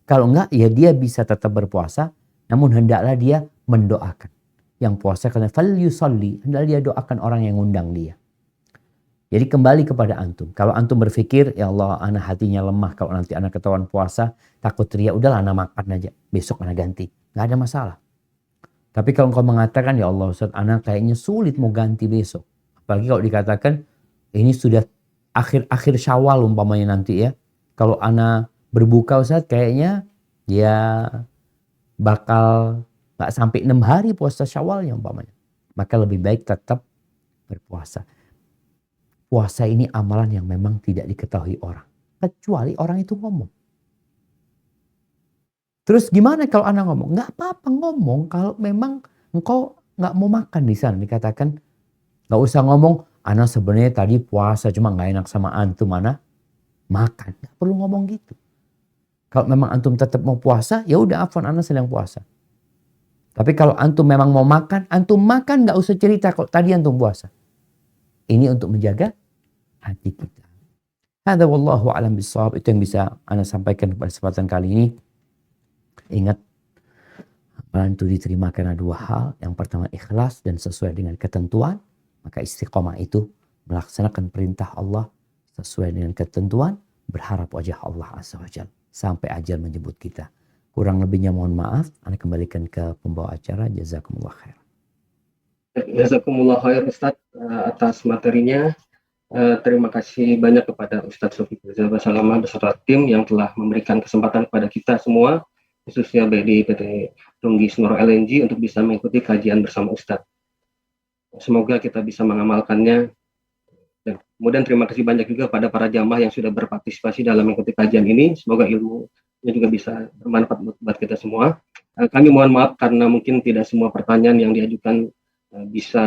Kalau enggak, ya dia bisa tetap berpuasa. Namun hendaklah dia mendoakan. Yang puasa karena fal yusalli, hendaklah dia doakan orang yang undang dia. Jadi kembali kepada antum. Kalau antum berpikir, ya Allah, anak hatinya lemah. Kalau nanti anak ketahuan puasa, takut ria, udahlah anak makan aja. Besok anak ganti. Nggak ada masalah. Tapi kalau engkau mengatakan, ya Allah Ustaz, anak kayaknya sulit mau ganti besok. Apalagi kalau dikatakan, ini sudah akhir-akhir Syawal umpamanya nanti ya. Kalau anak berbuka Ustaz, kayaknya ya bakal nggak sampai 6 hari puasa Syawalnya umpamanya. Maka lebih baik tetap berpuasa. Puasa ini amalan yang memang tidak diketahui orang. Kecuali orang itu ngomong. Terus gimana kalau anak ngomong? Nggak apa-apa ngomong kalau memang engkau nggak mau makan di sana. Dikatakan nggak usah ngomong, anak sebenarnya tadi puasa cuma nggak enak sama antum, anak makan. Nggak perlu ngomong gitu. Kalau memang antum tetap mau puasa, ya udah afwan anak sedang puasa. Tapi kalau antum memang mau makan, antum makan nggak usah cerita kok tadi antum puasa. Ini untuk menjaga hati kita. Hadza wallahu a'lam bishawab. Itu yang bisa ana sampaikan pada kesempatan kali ini. Ingat, amalan itu diterima karena dua hal. Yang pertama ikhlas dan sesuai dengan ketentuan. Maka istiqomah itu melaksanakan perintah Allah sesuai dengan ketentuan. Berharap wajah Allah Azza wa Jalla sampai ajal menjemput kita. Kurang lebihnya mohon maaf. Ana kembalikan ke pembawa acara. Jazakumullah khair. Jazakumullah khair Ustadz atas materinya. Terima kasih banyak kepada Ustadz Sofiq Rizal Salama beserta tim yang telah memberikan kesempatan kepada kita semua, khususnya di PT Tunggis Nuro LNG untuk bisa mengikuti kajian bersama Ustadz. Semoga kita bisa mengamalkannya. Dan kemudian terima kasih banyak juga pada para jamaah yang sudah berpartisipasi dalam mengikuti kajian ini. Semoga ilmunya juga bisa bermanfaat buat kita semua. Kami mohon maaf karena mungkin tidak semua pertanyaan yang diajukan bisa